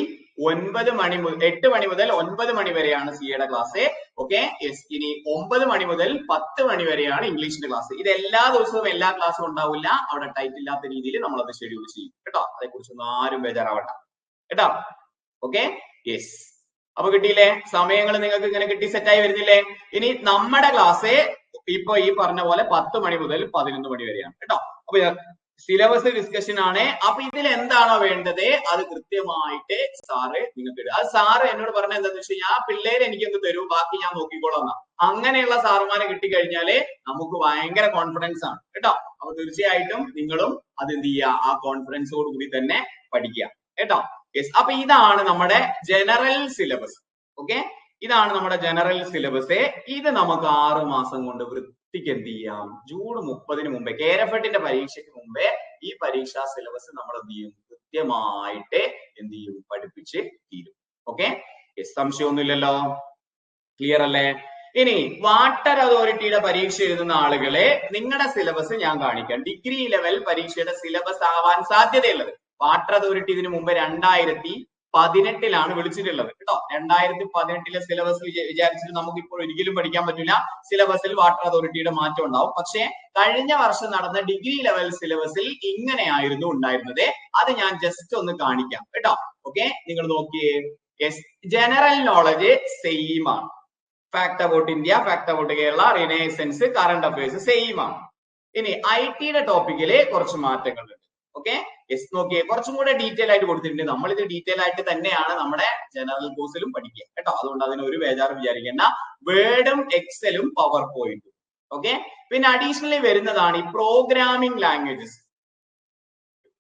8 മണി മുതൽ 9 മണി വരെയാണ് CAയുടെ ക്ലാസ്. Okay, yes. ഇനി 9 മണി മുതൽ 10 മണി വരെയാണ് ഇംഗ്ലീഷിന്റെ ക്ലാസ്. ഇത് എല്ലാ ദിവസവും എല്ലാ ക്ലാസ്സും ഉണ്ടാവില്ല. അവിടെ ടൈറ്റ് ഇല്ലാത്ത രീതിയിൽ നമ്മൾ അത് ഷെഡ്യൂൾ ചെയ്യും കേട്ടോ. അതേക്കുറിച്ചൊന്നും ആരും ബേജാറാവണ്ട കേട്ടോ. Okay, yes. അപ്പൊ കിട്ടിയില്ലേ? സമയങ്ങൾ നിങ്ങൾക്ക് ഇങ്ങനെ കിട്ടി സെറ്റായി വരുന്നില്ലേ? ഇനി നമ്മുടെ ക്ലാസ് ഇപ്പൊ ഈ പറഞ്ഞ പോലെ 10 മണി മുതൽ 11 മണി വരെയാണ് കേട്ടോ. അപ്പൊ സിലബസ് ഡിസ്കഷൻ ആണ്. അപ്പൊ ഇതിൽ എന്താണോ വേണ്ടത് അത് കൃത്യമായിട്ട് സാറ് നിങ്ങൾക്ക് ഇടുക. അത് സാറ് എന്നോട് പറഞ്ഞ എന്താന്ന് വെച്ചാൽ ആ പിള്ളേര് എനിക്കൊന്ന് തരൂ, ബാക്കി ഞാൻ നോക്കിക്കോളാം. അങ്ങനെയുള്ള സാറുമാരെ കിട്ടിക്കഴിഞ്ഞാല് നമുക്ക് ഭയങ്കര കോൺഫിഡൻസ് ആണ് കേട്ടോ. അപ്പൊ തീർച്ചയായിട്ടും നിങ്ങളും അത് എന്ത് ചെയ്യുക, ആ കോൺഫിഡൻസോട് കൂടി തന്നെ പഠിക്കുക കേട്ടോ. യെസ്, അപ്പൊ ഇതാണ് നമ്മുടെ ജനറൽ സിലബസ്. ഓക്കെ, ഇതാണ് നമ്മുടെ ജനറൽ സിലബസ്. ഇത് നമുക്ക് 6 മാസം കൊണ്ട് വൃത്തിക്ക് എന്ത് ചെയ്യാം, ജൂൺ 30-ന് മുമ്പേ, കേരഫെഡിന്റെ പരീക്ഷയ്ക്ക് മുമ്പേ ഈ പരീക്ഷാ സിലബസ് നമ്മൾ എന്ത് ചെയ്യും, കൃത്യമായിട്ട് എന്ത് ചെയ്യും, പഠിപ്പിച്ച് തീരും. ഓക്കെ, സംശയമൊന്നുമില്ലല്ലോ, ക്ലിയർ അല്ലേ? ഇനി വാട്ടർ അതോറിറ്റിയുടെ പരീക്ഷ എഴുതുന്ന ആളുകളെ നിങ്ങളുടെ സിലബസ് ഞാൻ കാണിക്കാം. ഡിഗ്രി ലെവൽ പരീക്ഷയുടെ സിലബസ് ആവാൻ സാധ്യതയുള്ളത്, വാട്ടർ അതോറിറ്റി ഇതിനു മുമ്പ് 2018-ലാണ് വിളിച്ചിട്ടുള്ളത് കേട്ടോ. 2018-ലെ സിലബസ് വിചാരിച്ചിട്ട് നമുക്ക് ഇപ്പോൾ ഒരിക്കലും പഠിക്കാൻ പറ്റില്ല. സിലബസിൽ വാട്ടർ അതോറിറ്റിയുടെ മാറ്റം ഉണ്ടാവും. പക്ഷേ കഴിഞ്ഞ വർഷം നടന്ന ഡിഗ്രി ലെവൽ സിലബസിൽ ഇങ്ങനെയായിരുന്നു ഉണ്ടായിരുന്നത്. അത് ഞാൻ ജസ്റ്റ് ഒന്ന് കാണിക്കാം കേട്ടോ. ഓക്കെ, നിങ്ങൾ നോക്കിയേ. യെസ്, ജനറൽ നോളജ് സെയിം ആണ്. Fact about India, fact about Kerala, renaissance, current affairs same ആണ്. ഇനി IT-യുടെ ടോപ്പിക്കില് കുറച്ച് മാറ്റങ്ങളുണ്ട്. ഓക്കെ, യെസ്, നോക്കിയേ, കുറച്ചും കൂടെ ഡീറ്റെയിൽ ആയിട്ട് കൊടുത്തിട്ടുണ്ട്. നമ്മൾ ഇത് ഡീറ്റെയിൽ ആയിട്ട് തന്നെയാണ് നമ്മുടെ ജനറൽ കോഴ്സിലും പഠിക്കുക കേട്ടോ. അതുകൊണ്ട് അതിന് ഒരു ബേജാറും വിചാരിക്കേണ്ട. വേർഡും എക്സലും പവർ പോയിന്റും. ഓക്കെ, പിന്നെ അഡീഷണലി വരുന്നതാണ് ഈ പ്രോഗ്രാമിംഗ് ലാംഗ്വേജസ്.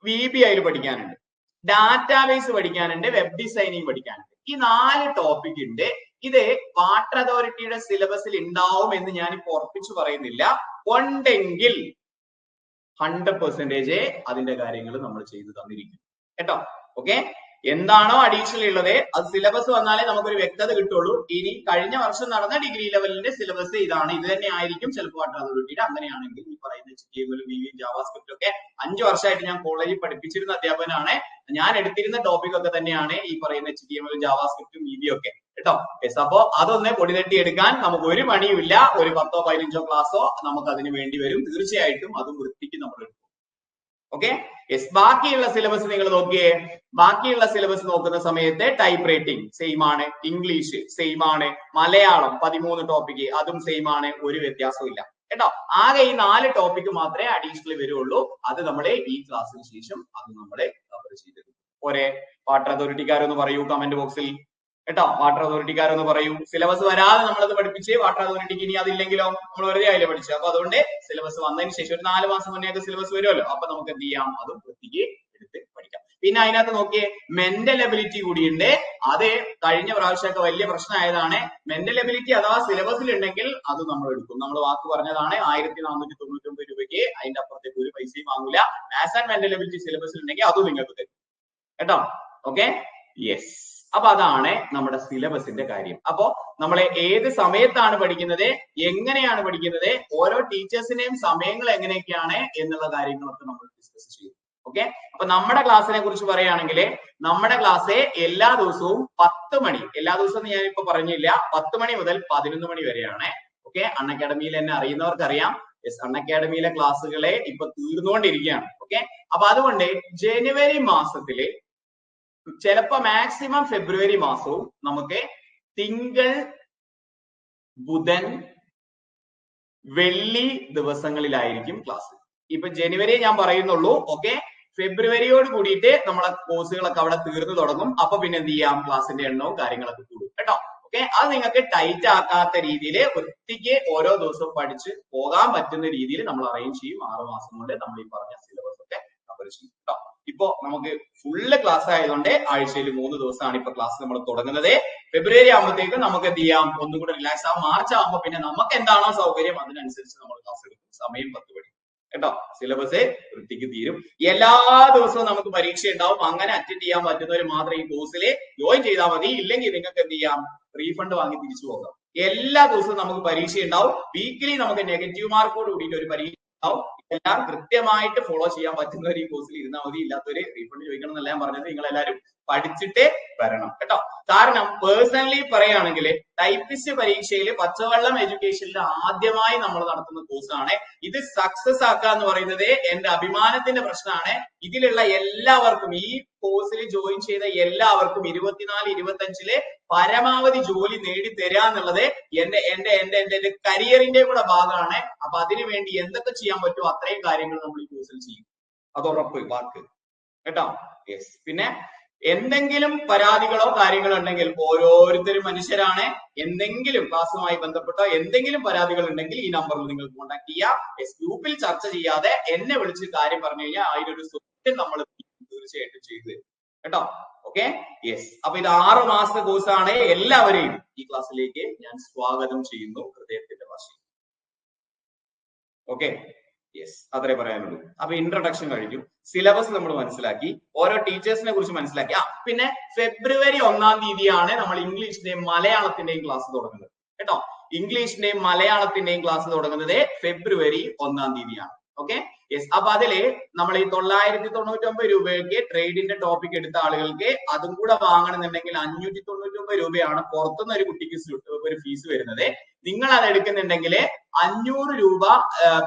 VBA പഠിക്കാനുണ്ട്, ഡാറ്റാബേസ് പഠിക്കാനുണ്ട്, വെബ് ഡിസൈനിങ് പഠിക്കാനുണ്ട്. ഈ 4 ടോപ്പിക് ഉണ്ട്. ഇത് വാട്ടർ അതോറിറ്റിയുടെ സിലബസിൽ ഉണ്ടാവും എന്ന് ഞാൻ ഇപ്പോൾ ഉറപ്പിച്ചു പറയുന്നില്ല. ഉണ്ടെങ്കിൽ 100% അതിന്റെ കാര്യങ്ങൾ നമ്മൾ ചെയ്തു തന്നിരിക്കും കേട്ടോ. ഓക്കെ, എന്താണോ അഡീഷണൽ ഉള്ളത് അത് സിലബസ് വന്നാലേ നമുക്കൊരു വ്യക്തത കിട്ടുള്ളൂ. ഇനി കഴിഞ്ഞ വർഷം നടന്ന ഡിഗ്രി ലെവലിന്റെ സിലബസ് ഇതാണ്, ഇത് തന്നെ ആയിരിക്കും ചിലപ്പോൾ വാട്ടർ അതോറിറ്റിയുടെ. അങ്ങനെയാണെങ്കിൽ ഈ പറയുന്ന HTML, VB, ജാവാസ്ക്രിപ്റ്റ് ഒക്കെ 5 വർഷമായിട്ട് ഞാൻ കോളേജിൽ പഠിപ്പിച്ചിരുന്ന അധ്യാപകനാണ്. ഞാൻ എടുത്തിരുന്ന ടോപ്പിക് ഒക്കെ തന്നെയാണ് ഈ പറയുന്ന HTML, ജാവാസ്ക്രിപ്റ്റും VB ഒക്കെ കേട്ടോ. യെസ്, അപ്പോ അതൊന്ന് പൊടിതട്ടി എടുക്കാൻ നമുക്ക് ഒരു മണിയുമില്ല. ഒരു 10-15 ക്ലാസ്സോ നമുക്ക് അതിന് വേണ്ടി വരും. തീർച്ചയായിട്ടും അതും വൃത്തിക്ക് നമ്മൾ എടുക്കും. ഓക്കെ, യെസ്, ബാക്കിയുള്ള സിലബസ് നിങ്ങൾ നോക്കിയേ. ബാക്കിയുള്ള സിലബസ് നോക്കുന്ന സമയത്ത് ടൈപ്പ് റൈറ്റിംഗ് സെയിം ആണ്, ഇംഗ്ലീഷ് സെയിം ആണ്, മലയാളം 13 ടോപ്പിക് അതും സെയിം ആണ്, ഒരു വ്യത്യാസവും ഇല്ല കേട്ടോ. ആകെ ഈ 4 ടോപ്പിക് മാത്രമേ അഡീഷണൽ വരുള്ളൂ. അത് നമ്മളെ ഈ ക്ലാസ്സിന് ശേഷം അത് നമ്മളെ കവർ ചെയ്തെടുക്കും. ഒരേ വാട്ടർ അതോറിറ്റിക്കാരൊന്ന് പറയൂ കമന്റ് ബോക്സിൽ കേട്ടോ. വാട്ടർ അതോറിറ്റിക്കാരൊന്ന് പറയൂ. സിലബസ് വരാതെ നമ്മളത് പഠിപ്പിച്ച് വാട്ടർ അതോറിറ്റിക്ക് ഇനി അതില്ലെങ്കിലോ നമ്മൾ വെറുതെ ആയില്ലേ പഠിച്ചു. അപ്പൊ അതുകൊണ്ട് സിലബസ് വന്നതിന് ശേഷം ഒരു 4 മാസം മുന്നേ സിലബസ് വരുമല്ലോ. അപ്പൊ നമുക്ക് എന്ത് ചെയ്യാം, അതും വൃത്തിക്ക് എടുത്ത് പഠിക്കാം. പിന്നെ അതിനകത്ത് നോക്കിയേ, മെന്റൽ എബിലിറ്റി കൂടിയുണ്ട്. അത് കഴിഞ്ഞ പ്രാവശ്യമൊക്കെ വലിയ പ്രശ്നമായതാണ്. മെന്റൽ എബിലിറ്റി അഥവാ സിലബസിൽ ഉണ്ടെങ്കിൽ അത് നമ്മൾ എടുക്കും. നമ്മൾ വാക്ക് പറഞ്ഞതാണ് 1499 രൂപയ്ക്ക്, അതിന്റെ അപ്പുറത്തേക്ക് ഒരു പൈസയും വാങ്ങൂല. മാത്സ് ആൻഡ് മെന്റൽ എബിലിറ്റി സിലബസിൽ ഉണ്ടെങ്കിൽ അതും നിങ്ങൾക്ക് തരും കേട്ടോ. ഓക്കെ, യെസ്, അപ്പൊ അതാണ് നമ്മുടെ സിലബസിന്റെ കാര്യം. അപ്പോ നമ്മൾ ഏത് സമയത്താണ് പഠിക്കുന്നത്, എങ്ങനെയാണ് പഠിക്കുന്നത്, ഓരോ ടീച്ചേഴ്സിന്റെയും സമയങ്ങൾ എങ്ങനെയൊക്കെയാണ് എന്നുള്ള കാര്യങ്ങളൊക്കെ നമ്മൾ ഡിസ്കസ് ചെയ്യും. ഓക്കെ, അപ്പൊ നമ്മുടെ ക്ലാസ്സിനെ കുറിച്ച് പറയുകയാണെങ്കിൽ നമ്മുടെ ക്ലാസ് എല്ലാ ദിവസവും 10 മണി, എല്ലാ ദിവസവും ഞാനിപ്പോ പറഞ്ഞില്ല, 10 മണി മുതൽ 11 മണി വരെയാണ്. ഓക്കെ, അൺഅക്കാഡമിയിൽ എന്നെ അറിയുന്നവർക്ക് അറിയാം. യെസ്, അൺഅക്കാഡമിയിലെ ക്ലാസ്സുകളെ ഇപ്പൊ തീർന്നുകൊണ്ടിരിക്കുകയാണ്. ഓക്കെ, അപ്പൊ അതുകൊണ്ട് ജനുവരി മാസത്തില് ചിലപ്പോ മാക്സിമം ഫെബ്രുവരി മാസവും നമുക്ക് തിങ്കൾ, ബുധൻ, വെള്ളി ദിവസങ്ങളിലായിരിക്കും ക്ലാസ്. ഇപ്പൊ ജനുവരി ഞാൻ പറയുന്നുള്ളൂ. ഓക്കെ, ഫെബ്രുവരിയോട് കൂടിയിട്ട് നമ്മളെ കോഴ്സുകളൊക്കെ അവിടെ തീർന്നു തുടങ്ങും. അപ്പൊ പിന്നെ എന്ത് ചെയ്യാം, ക്ലാസ്സിന്റെ എണ്ണവും കാര്യങ്ങളൊക്കെ കൂടും കേട്ടോ. ഓക്കെ, അത് നിങ്ങൾക്ക് ടൈറ്റ് ആക്കാത്ത രീതിയിൽ വൃത്തിക്ക് ഓരോ ദിവസവും പഠിച്ച് പോകാൻ പറ്റുന്ന രീതിയിൽ നമ്മൾ അറേഞ്ച് ചെയ്യും. 6 മാസം കൊണ്ട് നമ്മൾ ഈ പറഞ്ഞ സിലബസ് ഒക്കെ കവർ ചെയ്യും കേട്ടോ. ഇപ്പോ നമുക്ക് ഫുള്ള് ക്ലാസ് ആയതുകൊണ്ട് ആഴ്ചയിൽ 3 ദിവസമാണ് ഇപ്പൊ ക്ലാസ് നമ്മൾ തുടങ്ങുന്നത്. ഫെബ്രുവരി ആകുമ്പോഴത്തേക്കും നമുക്ക് എന്ത് ചെയ്യാം, ഒന്നും കൂടെ റിലാക്സ് ആവും. മാർച്ച് ആകുമ്പോൾ പിന്നെ നമുക്ക് എന്താണോ സൗകര്യം അതിനനുസരിച്ച് നമ്മൾ ക്ലാസ് എടുക്കും. സമയം 10 മണി കേട്ടോ. സിലബസ് വൃത്തിക്ക് തീരും. എല്ലാ ദിവസവും നമുക്ക് പരീക്ഷ ഉണ്ടാവും. അങ്ങനെ അറ്റൻഡ് ചെയ്യാൻ പറ്റുന്നവർ മാത്രം ഈ കോഴ്സിൽ ജോയിൻ ചെയ്താൽ മതി. ഇല്ലെങ്കിൽ നിങ്ങൾക്ക് എന്ത് ചെയ്യാം, റീഫണ്ട് വാങ്ങി തിരിച്ചു പോകാം. എല്ലാ ദിവസവും നമുക്ക് പരീക്ഷ ഉണ്ടാവും. വീക്കിലി നമുക്ക് നെഗറ്റീവ് മാർക്കോട് കൂടിയിട്ട് ഒരു പരീക്ഷ ഉണ്ടാവും. എല്ലാം കൃത്യമായിട്ട് ഫോളോ ചെയ്യാൻ പറ്റുന്നവർ ഈ കോഴ്സിൽ ഇരുന്നാൽ മതി. ഇല്ലാത്തവര് റീഫണ്ട് ചോദിക്കണം എന്നല്ല ഞാൻ പറഞ്ഞത്. നിങ്ങൾ എല്ലാവരും പഠിച്ചിട്ടേ വരണം കേട്ടോ. കാരണം പേഴ്സണലി പറയുകയാണെങ്കിൽ ടൈപ്പിസ്റ്റ് പരീക്ഷയിൽ പച്ചവെള്ളം എഡ്യൂക്കേഷനിൽ ആദ്യമായി നമ്മൾ നടത്തുന്ന കോഴ്സാണ് ഇത്. സക്സസ് ആക്കുക എന്ന് പറയുന്നത് എന്റെ അഭിമാനത്തിന്റെ പ്രശ്നമാണ്. ഇതിലുള്ള എല്ലാവർക്കും, ഈ കോഴ്സിൽ ജോയിൻ ചെയ്ത എല്ലാവർക്കും 24-25 പരമാവധി ജോലി നേടിത്തരാ എന്നുള്ളത് എന്റെ കരിയറിന്റെ കൂടെ ഭാഗമാണ്. അപ്പൊ അതിനു വേണ്ടി എന്തൊക്കെ ചെയ്യാൻ പറ്റുമോ അത്രയും കാര്യങ്ങൾ നമ്മൾ ഈ കോഴ്സിൽ ചെയ്യും. അത് ഉറപ്പ്, വാക്ക് കേട്ടോ. യെസ്. പിന്നെ എന്തെങ്കിലും പരാതികളോ കാര്യങ്ങളോ ഉണ്ടെങ്കിൽ, ഓരോരുത്തരും മനുഷ്യരാണ്, എന്തെങ്കിലും ക്ലാസ്സുമായി ബന്ധപ്പെട്ടോ എന്തെങ്കിലും പരാതികൾ ഉണ്ടെങ്കിൽ ഈ നമ്പറിൽ നിങ്ങൾ കോൺടാക്ട് ചെയ്യാം. ഗ്രൂപ്പിൽ ചർച്ച ചെയ്യാതെ എന്നെ വിളിച്ച് കാര്യം പറഞ്ഞു കഴിഞ്ഞാൽ അതിനൊരു സൊല്യൂഷൻ നമ്മൾ തീർച്ചയായിട്ടും ചെയ്തു കേട്ടോ. ഓക്കെ. യെസ്. അപ്പൊ ഇത് 6 മാസത്തെ കോഴ്സാണ്. എല്ലാവരെയും ഈ ക്ലാസ്സിലേക്ക് ഞാൻ സ്വാഗതം ചെയ്യുന്നു ഹൃദയത്തിന്റെ ഭാഷയിൽ. ഓക്കെ. യെസ്, അത്രേ പറയാനുള്ളൂ. അപ്പൊ ഇൻട്രൊഡക്ഷൻ കഴിഞ്ഞു, സിലബസ് നമ്മൾ മനസ്സിലാക്കി, ഓരോ ടീച്ചേഴ്സിനെ കുറിച്ച് മനസ്സിലാക്കി. പിന്നെ ഫെബ്രുവരി 1-ാം തീയതിയാണ് നമ്മൾ ഇംഗ്ലീഷിന്റെയും മലയാളത്തിന്റെയും ക്ലാസ് തുടങ്ങുന്നത് കേട്ടോ. ഇംഗ്ലീഷിന്റെയും മലയാളത്തിന്റെയും ക്ലാസ് തുടങ്ങുന്നത് ഫെബ്രുവരി 1-ാം തീയതിയാണ്. ഓക്കെ. യെസ്. അപ്പൊ അതില് നമ്മൾ ഈ 999 രൂപയ്ക്ക് ട്രേഡിന്റെ ടോപ്പിക് എടുത്ത ആളുകൾക്ക് അതും കൂടെ വാങ്ങണമെന്നുണ്ടെങ്കിൽ 599 രൂപയാണ് പുറത്തുനിന്ന് ഒരു കുട്ടിക്ക് ഒരു ഫീസ് വരുന്നത്. നിങ്ങൾ അത് എടുക്കുന്നുണ്ടെങ്കിൽ 500 രൂപ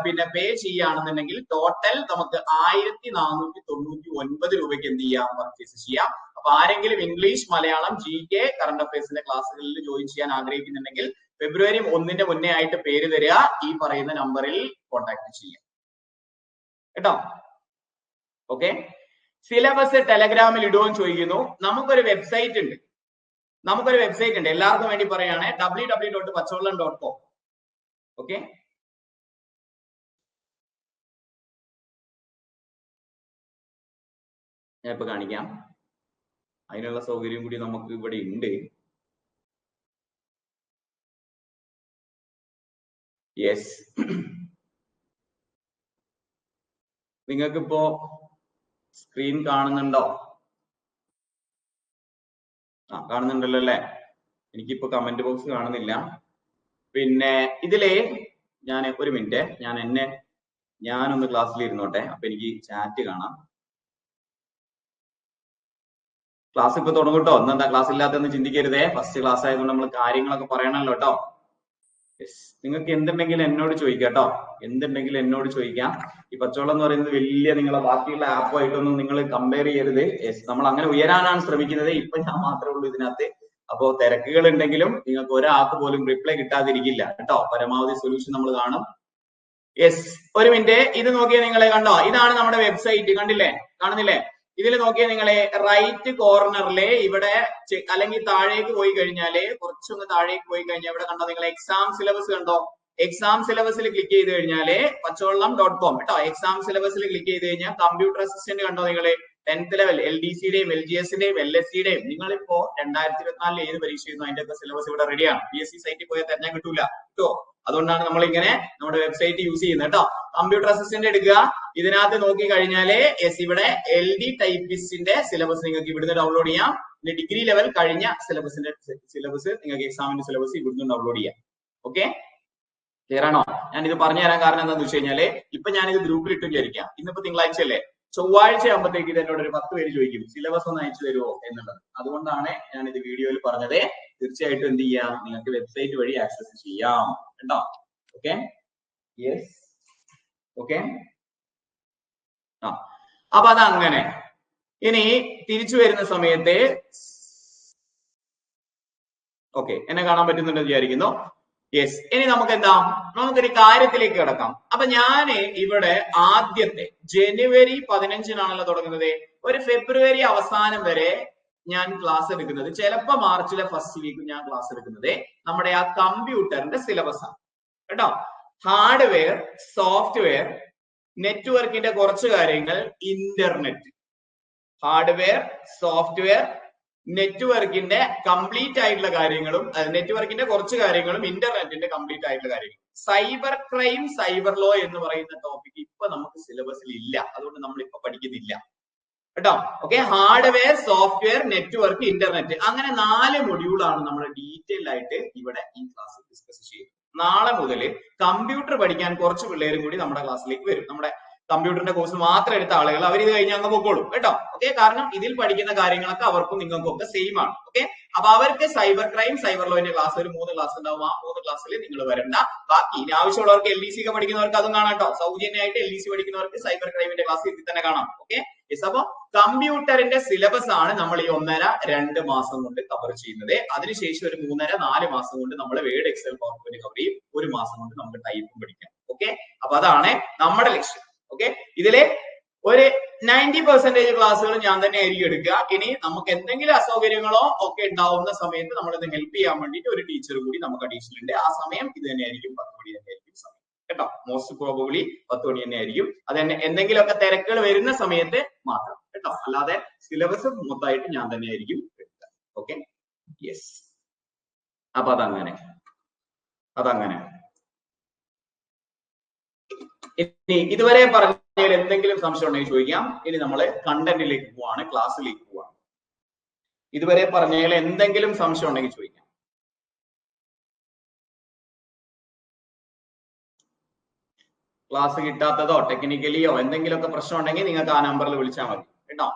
പിന്നെ പേ ചെയ്യുകയാണെന്നുണ്ടെങ്കിൽ ടോട്ടൽ നമുക്ക് 1499 രൂപയ്ക്ക് എന്ത് ചെയ്യാം, പർച്ചേസ് ചെയ്യാം. അപ്പൊ ആരെങ്കിലും ഇംഗ്ലീഷ്, മലയാളം, GK, കറണ്ട് അഫയേഴ്സിന്റെ ക്ലാസ്സുകളിൽ ജോയിൻ ചെയ്യാൻ ആഗ്രഹിക്കുന്നുണ്ടെങ്കിൽ ഫെബ്രുവരി 1-ന്റെ മുന്നേ ആയിട്ട് പേര് തരിക, ഈ പറയുന്ന നമ്പറിൽ കോൺടാക്ട് ചെയ്യാം കേട്ടോ. ഓക്കെ. സിലബസ് ടെലഗ്രാമിൽ ഇടുമെന്ന് ചോദിക്കുന്നു. നമുക്കൊരു വെബ്സൈറ്റ് ഉണ്ട്, എല്ലാവർക്കും വേണ്ടി പറയാണ്, www.pachavalam.com. ഓക്കെ. ഞാൻ ഇപ്പൊ കാണിക്കാം. അതിനുള്ള സൗകര്യം കൂടി നമുക്ക് ഇവിടെ ഉണ്ട്. യെസ്. നിങ്ങൾക്കിപ്പോ സ്ക്രീൻ കാണുന്നുണ്ടോ? കാണുന്നുണ്ടല്ലോ അല്ലേ? എനിക്കിപ്പോ കമന്റ് ബോക്സ് കാണുന്നില്ല. പിന്നെ ഇതില് ഞാൻ ഒരു മിനിറ്റ്, ഞാനൊന്ന് ക്ലാസ്സിൽ ഇരുന്നോട്ടെ, അപ്പൊ എനിക്ക് ചാറ്റ് കാണാം. ക്ലാസ് ഇപ്പൊ തുടങ്ങൂട്ടോ. ഇന്നെന്താ ക്ലാസ് ഇല്ലാത്തെന്ന് ചിന്തിക്കരുതേ. ഫസ്റ്റ് ക്ലാസ് ആയതുകൊണ്ട് നമ്മൾ കാര്യങ്ങളൊക്കെ പറയണല്ലോ കേട്ടോ. നിങ്ങൾക്ക് എന്തുണ്ടെങ്കിലും എന്നോട് ചോദിക്കാം കേട്ടോ. എന്തുണ്ടെങ്കിലും എന്നോട് ചോദിക്കാം. ഈ പച്ചവെള്ളം എന്ന് പറയുന്നത് വലിയ നിങ്ങളെ ബാക്കിയുള്ള ആപ്പുമായിട്ടൊന്നും നിങ്ങൾ കമ്പയർ ചെയ്യരുത്. നമ്മൾ അങ്ങനെ ഉയരാനാണ് ശ്രമിക്കുന്നത്. ഇപ്പൊ ഞാൻ മാത്രമേ ഉള്ളൂ ഇതിനകത്ത്. അപ്പോ തിരക്കുകൾ ഉണ്ടെങ്കിലും നിങ്ങൾക്ക് ഒരാൾക്ക് പോലും റിപ്ലൈ കിട്ടാതിരിക്കില്ല കേട്ടോ. പരമാവധി സൊല്യൂഷൻ നമ്മൾ കാണും. യെസ്. ഒരു മിനിറ്റ്, ഇത് നോക്കിയാൽ നിങ്ങളെ കണ്ടോ? ഇതാണ് നമ്മുടെ വെബ്സൈറ്റ്. കണ്ടില്ലേ? കാണുന്നില്ലേ? ഇതിൽ നോക്കിയാൽ നിങ്ങളെ റൈറ്റ് കോർണറിലെ ഇവിടെ അല്ലെങ്കിൽ താഴേക്ക് പോയി കഴിഞ്ഞാല്, കുറച്ചൊന്ന് താഴേക്ക് പോയി കഴിഞ്ഞാൽ ഇവിടെ കണ്ടോ നിങ്ങൾ എക്സാം സിലബസ് കണ്ടോ? എക്സാം സിലബസിൽ ക്ലിക്ക് ചെയ്ത് കഴിഞ്ഞാല് pachavalam.com കേട്ടോ. എക്സാം സിലബസിൽ ക്ലിക്ക് ചെയ്ത് കഴിഞ്ഞാൽ കമ്പ്യൂട്ടർ അസിസ്റ്റന്റ് കണ്ടോ നിങ്ങള്? 10th ലെവൽ LDCയുടെയും LGSന്റെയും LSCയുടെയും നിങ്ങളിപ്പോ 2024 ഏത് പരീക്ഷ ചെയ്യുന്നു അതിന്റെ ഒക്കെ സിലബസ് ഇവിടെ റെഡിയാണ്. PSC സൈറ്റിൽ പോയാൽ തെരഞ്ഞാൽ കിട്ടൂല കേട്ടോ. അതുകൊണ്ടാണ് നമ്മൾ ഇങ്ങനെ നമ്മുടെ വെബ്സൈറ്റ് യൂസ് ചെയ്യുന്നത് കേട്ടോ. കമ്പ്യൂട്ടർ അസിസ്റ്റന്റ് എടുക്കുക. ഇതിനകത്ത് നോക്കി കഴിഞ്ഞാല് ഇവിടെ LD ടൈപ്പിസ്റ്റിന്റെ സിലബസ് നിങ്ങൾക്ക് ഇവിടുന്ന് ഡൗൺലോഡ് ചെയ്യാം. പിന്നെ ഡിഗ്രി ലെവൽ കഴിഞ്ഞ സിലബസ് നിങ്ങൾക്ക് എക്സാമിന്റെ സിലബസ് ഇവിടുന്ന് ഡൗൺലോഡ് ചെയ്യാം. ഓക്കെ, ക്ലിയർ ആണോ? ഞാൻ ഇത് പറഞ്ഞു തരാൻ കാരണം എന്താണെന്ന് വെച്ച് കഴിഞ്ഞാല് ഇപ്പൊ ഞാനിത് ഗ്രൂപ്പിൽ ഇട്ട് വിചാരിക്കാം. ഇന്നിപ്പോ തിങ്കളാഴ്ച അല്ലേ, ചൊവ്വാഴ്ച ആകുമ്പോഴത്തേക്ക് ഇത് എന്നോട് ഒരു 10 പേര് ചോദിക്കും സിലബസ് ഒന്ന് അയച്ചു തരുമോ എന്നുള്ളത്. അതുകൊണ്ടാണ് ഞാൻ ഇത് വീഡിയോയിൽ പറഞ്ഞത്. തീർച്ചയായിട്ടും എന്ത് ചെയ്യാം, നിങ്ങൾക്ക് വെബ്സൈറ്റ് വഴി ആക്സസ് ചെയ്യാം കേട്ടോ. Okay, yes, okay. അപ്പൊ അതങ്ങനെ. ഇനി തിരിച്ചു വരുന്ന സമയത്ത് ഓക്കെ, എന്നെ കാണാൻ പറ്റുന്നുണ്ടെന്ന് വിചാരിക്കുന്നു. യെസ്. ഇനി നമുക്ക് എന്താ, നമുക്കൊരു കാര്യത്തിലേക്ക് കിടക്കാം. അപ്പൊ ഞാന് ഇവിടെ ആദ്യത്തെ ജനുവരി 15-നാണല്ലോ തുടങ്ങുന്നത്. ഒരു ഫെബ്രുവരി അവസാനം വരെ ഞാൻ ക്ലാസ് എടുക്കുന്നത്, ചിലപ്പോ മാർച്ചിലെ ഫസ്റ്റ് വീക്ക് ഞാൻ ക്ലാസ് എടുക്കുന്നത് നമ്മുടെ ആ കമ്പ്യൂട്ടറിന്റെ സിലബസ് ആണ് കേട്ടോ. ഹാർഡ്വെയർ, സോഫ്റ്റ്വെയർ, നെറ്റ്വർക്കിന്റെ കുറച്ച് കാര്യങ്ങൾ, ഇന്റർനെറ്റ്, ഹാർഡ്വെയർ, സോഫ്റ്റ്വെയർ, നെറ്റ്വർക്കിന്റെ കംപ്ലീറ്റ് ആയിട്ടുള്ള കാര്യങ്ങളും, നെറ്റ്വർക്കിന്റെ കുറച്ച് കാര്യങ്ങളും, ഇന്റർനെറ്റിന്റെ കംപ്ലീറ്റ് ആയിട്ടുള്ള കാര്യങ്ങളും. സൈബർ ക്രൈം, സൈബർ ലോ എന്ന് പറയുന്ന ടോപ്പിക് ഇപ്പൊ നമുക്ക് സിലബസിൽ ഇല്ല, അതുകൊണ്ട് നമ്മൾ ഇപ്പൊ പഠിക്കുന്നില്ല കേട്ടോ. Okay, hardware, software, network, internet, അങ്ങനെ 4 മൊഡ്യൂളാണ് നമ്മൾ ഡീറ്റെയിൽ ആയിട്ട് ഇവിടെ ഈ ക്ലാസ്സിൽ ഡിസ്കസ് ചെയ്യുന്നത്. നാളെ മുതൽ കമ്പ്യൂട്ടർ പഠിക്കാൻ കുറച്ച് പിള്ളേരും കൂടി നമ്മുടെ ക്ലാസ്സിലേക്ക് വരും. നമ്മുടെ കമ്പ്യൂട്ടറിന്റെ കോഴ്സ് മാത്രം എടുത്ത ആളുകൾ അവർ ഇത് കഴിഞ്ഞ് അങ്ങ് പൊക്കോളും കേട്ടോ. ഓക്കെ, കാരണം ഇതിൽ പഠിക്കുന്ന കാര്യങ്ങളൊക്കെ അവർക്കും നിങ്ങൾക്കും ഒക്കെ സെയിം ആണ്. ഓക്കെ, അപ്പൊ അവർക്ക് സൈബർ ക്രൈം, സൈബർ ലോന്റെ ക്ലാസ് ഒരു 3 ക്ലാസ് ഉണ്ടാവും. ആ 3 ക്ലാസ്സിൽ നിങ്ങൾ വരണ്ട. ബാക്കി ഇനി ആവശ്യമുള്ളവർക്ക് LDC ഒക്കെ പഠിക്കുന്നവർക്ക് അതും കാണാം കേട്ടോ. സൗജന്യമായിട്ട് LDC പഠിക്കുന്നവർക്ക് സൈബർ ക്രൈമിന്റെ ക്ലാസ് ഇതിൽ തന്നെ കാണാം. ഓക്കെ, അപ്പൊ കമ്പ്യൂട്ടറിന്റെ സിലബസ് ആണ് നമ്മൾ ഈ 1.5-2 മാസം കൊണ്ട് കവർ ചെയ്യുന്നത്. അതിനുശേഷം ഒരു 3.5-4 മാസം കൊണ്ട് നമ്മൾ വേർഡ്, എക്സൽ, പവർപോയിന്റ് കവർ ചെയ്യും. 1 മാസം കൊണ്ട് നമുക്ക് ടൈപ്പും പഠിക്കാം. ഓക്കെ, അപ്പൊ അതാണ് നമ്മുടെ ലക്ഷ്യം. ഓക്കെ, ഇതിലെ ഒരു 90% ക്ലാസ്സുകൾ ഞാൻ തന്നെ ആയിരിക്കും എടുക്കുക. ഇനി നമുക്ക് എന്തെങ്കിലും അസൗകര്യങ്ങളോ ഒക്കെ ഉണ്ടാവുന്ന സമയത്ത് നമ്മളത് ഹെൽപ്പ് ചെയ്യാൻ വേണ്ടിയിട്ട് ഒരു ടീച്ചർ കൂടി നമുക്ക് അഡീഷണൽ ഉണ്ട്. ആ സമയം ഇത് തന്നെയായിരിക്കും, 10 മണി തന്നെയായിരിക്കും സമയം കേട്ടോ. മോസ്റ്റ് പ്രോബബ്ലി 10 മണി തന്നെയായിരിക്കും. അത് തന്നെ എന്തെങ്കിലുമൊക്കെ തിരക്കുകൾ വരുന്ന സമയത്ത് മാത്രം കേട്ടോ. അല്ലാതെ സിലബസ് മൊത്തമായിട്ട് ഞാൻ തന്നെയായിരിക്കും എടുക്കുക. Okay, yes. അപ്പൊ അതങ്ങനെ ഇനി ഇതുവരെ പറഞ്ഞതിൽ എന്തെങ്കിലും സംശയം ഉണ്ടെങ്കിൽ ചോദിക്കാം. ഇനി നമ്മൾ കണ്ടന്റിലേക്ക് പോവാണ്, ക്ലാസ്സിലേക്ക് പോവാണ്. ഇതുവരെ പറഞ്ഞതിൽ എന്തെങ്കിലും സംശയം ഉണ്ടെങ്കിൽ ചോദിക്കാം. ക്ലാസ് കിട്ടാത്തതോ ടെക്നിക്കലിയോ എന്തെങ്കിലുമൊക്കെ പ്രശ്നം ഉണ്ടെങ്കിൽ നിങ്ങൾക്ക് ആ നമ്പറിൽ വിളിച്ചാൽ മതി കേട്ടോ.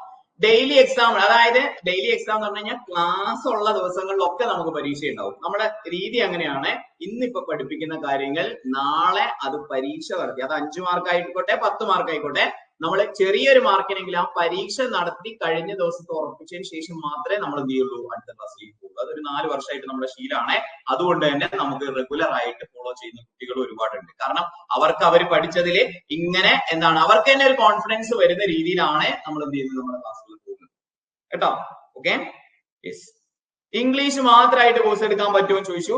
ഡെയിലി എക്സാം, അതായത് ഡെയിലി എക്സാം എന്ന് പറഞ്ഞു കഴിഞ്ഞാൽ ക്ലാസ് ഉള്ള ദിവസങ്ങളിലൊക്കെ നമുക്ക് പരീക്ഷ ഉണ്ടാവും. നമ്മുടെ രീതി അങ്ങനെയാണ്. ഇന്നിപ്പോ പഠിപ്പിക്കുന്ന കാര്യങ്ങൾ നാളെ അത് പരീക്ഷ നടത്തി, അത് 5 മാർക്ക് ആയിക്കോട്ടെ 10 മാർക്ക് ആയിക്കോട്ടെ, നമ്മൾ ചെറിയൊരു മാർക്കിനെങ്കിലും ആ പരീക്ഷ നടത്തി കഴിഞ്ഞ ദിവസത്തെ ഉറപ്പിച്ചതിന് ശേഷം മാത്രമേ നമ്മൾ എന്ത് ചെയ്യുള്ളൂ, അടുത്ത ക്ലാസ്സിലേക്ക് പോകുള്ളൂ. അതൊരു 4 വർഷമായിട്ട് നമ്മുടെ ശീലമാണ്. അതുകൊണ്ട് തന്നെ നമുക്ക് റെഗുലർ ആയിട്ട് ഫോളോ ചെയ്യുന്ന കുട്ടികൾ ഒരുപാടുണ്ട്. കാരണം അവർക്ക് അവർ പഠിച്ചതിൽ ഇങ്ങനെ എന്താണ്, അവർക്ക് തന്നെ ഒരു കോൺഫിഡൻസ് വരുന്ന രീതിയിലാണ് നമ്മൾ എന്ത് ചെയ്യുന്നത്, നമ്മുടെ ക്ലാസ്സിൽ പോകുന്നത് കേട്ടോ. Okay, yes. ഇംഗ്ലീഷ് മാത്രമായിട്ട് കോഴ്സ് എടുക്കാൻ പറ്റുമോ എന്ന് ചോദിച്ചു.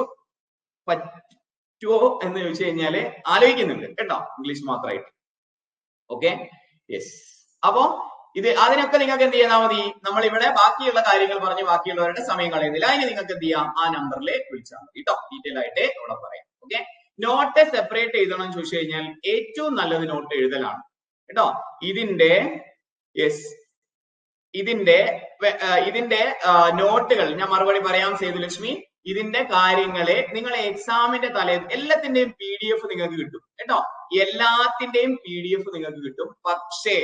പറ്റുമോ എന്ന് ചോദിച്ചു കഴിഞ്ഞാല് ആലോചിക്കുന്നുണ്ട് കേട്ടോ, ഇംഗ്ലീഷ് മാത്രമായിട്ട്. Okay, yes. അപ്പോ അതിനൊക്കെ നിങ്ങൾക്ക് എന്ത് ചെയ്താൽ മതി, നമ്മൾ ഇവിടെ ബാക്കിയുള്ള കാര്യങ്ങൾ പറഞ്ഞ് ബാക്കിയുള്ളവരുടെ സമയം കളയുന്നില്ല. അതിന് നിങ്ങൾക്ക് എന്ത് ചെയ്യാം, ആ നമ്പറിൽ വിളിച്ചാൽ മതി കേട്ടോ. ഡീറ്റെയിൽ ആയിട്ട് ഇവിടെ പറയാം. ഓക്കെ, നോട്ട് സെപ്പറേറ്റ് എഴുതണം എന്ന് ചോദിച്ചു കഴിഞ്ഞാൽ ഏറ്റവും നല്ലത് നോട്ട് എഴുതലാണ് കേട്ടോ. ഇതിന്റെ നോട്ടുകൾ ഞാൻ മറുപടി പറയാം സേതുലക്ഷ്മി. ഇതിന്റെ കാര്യങ്ങളെ നിങ്ങൾ എക്സാമിന്റെ എല്ലാത്തിന്റെയും PDF നിങ്ങൾക്ക് കിട്ടും കേട്ടോ. എല്ലാത്തിന്റെയും PDF നിങ്ങൾക്ക് കിട്ടും. പക്ഷേ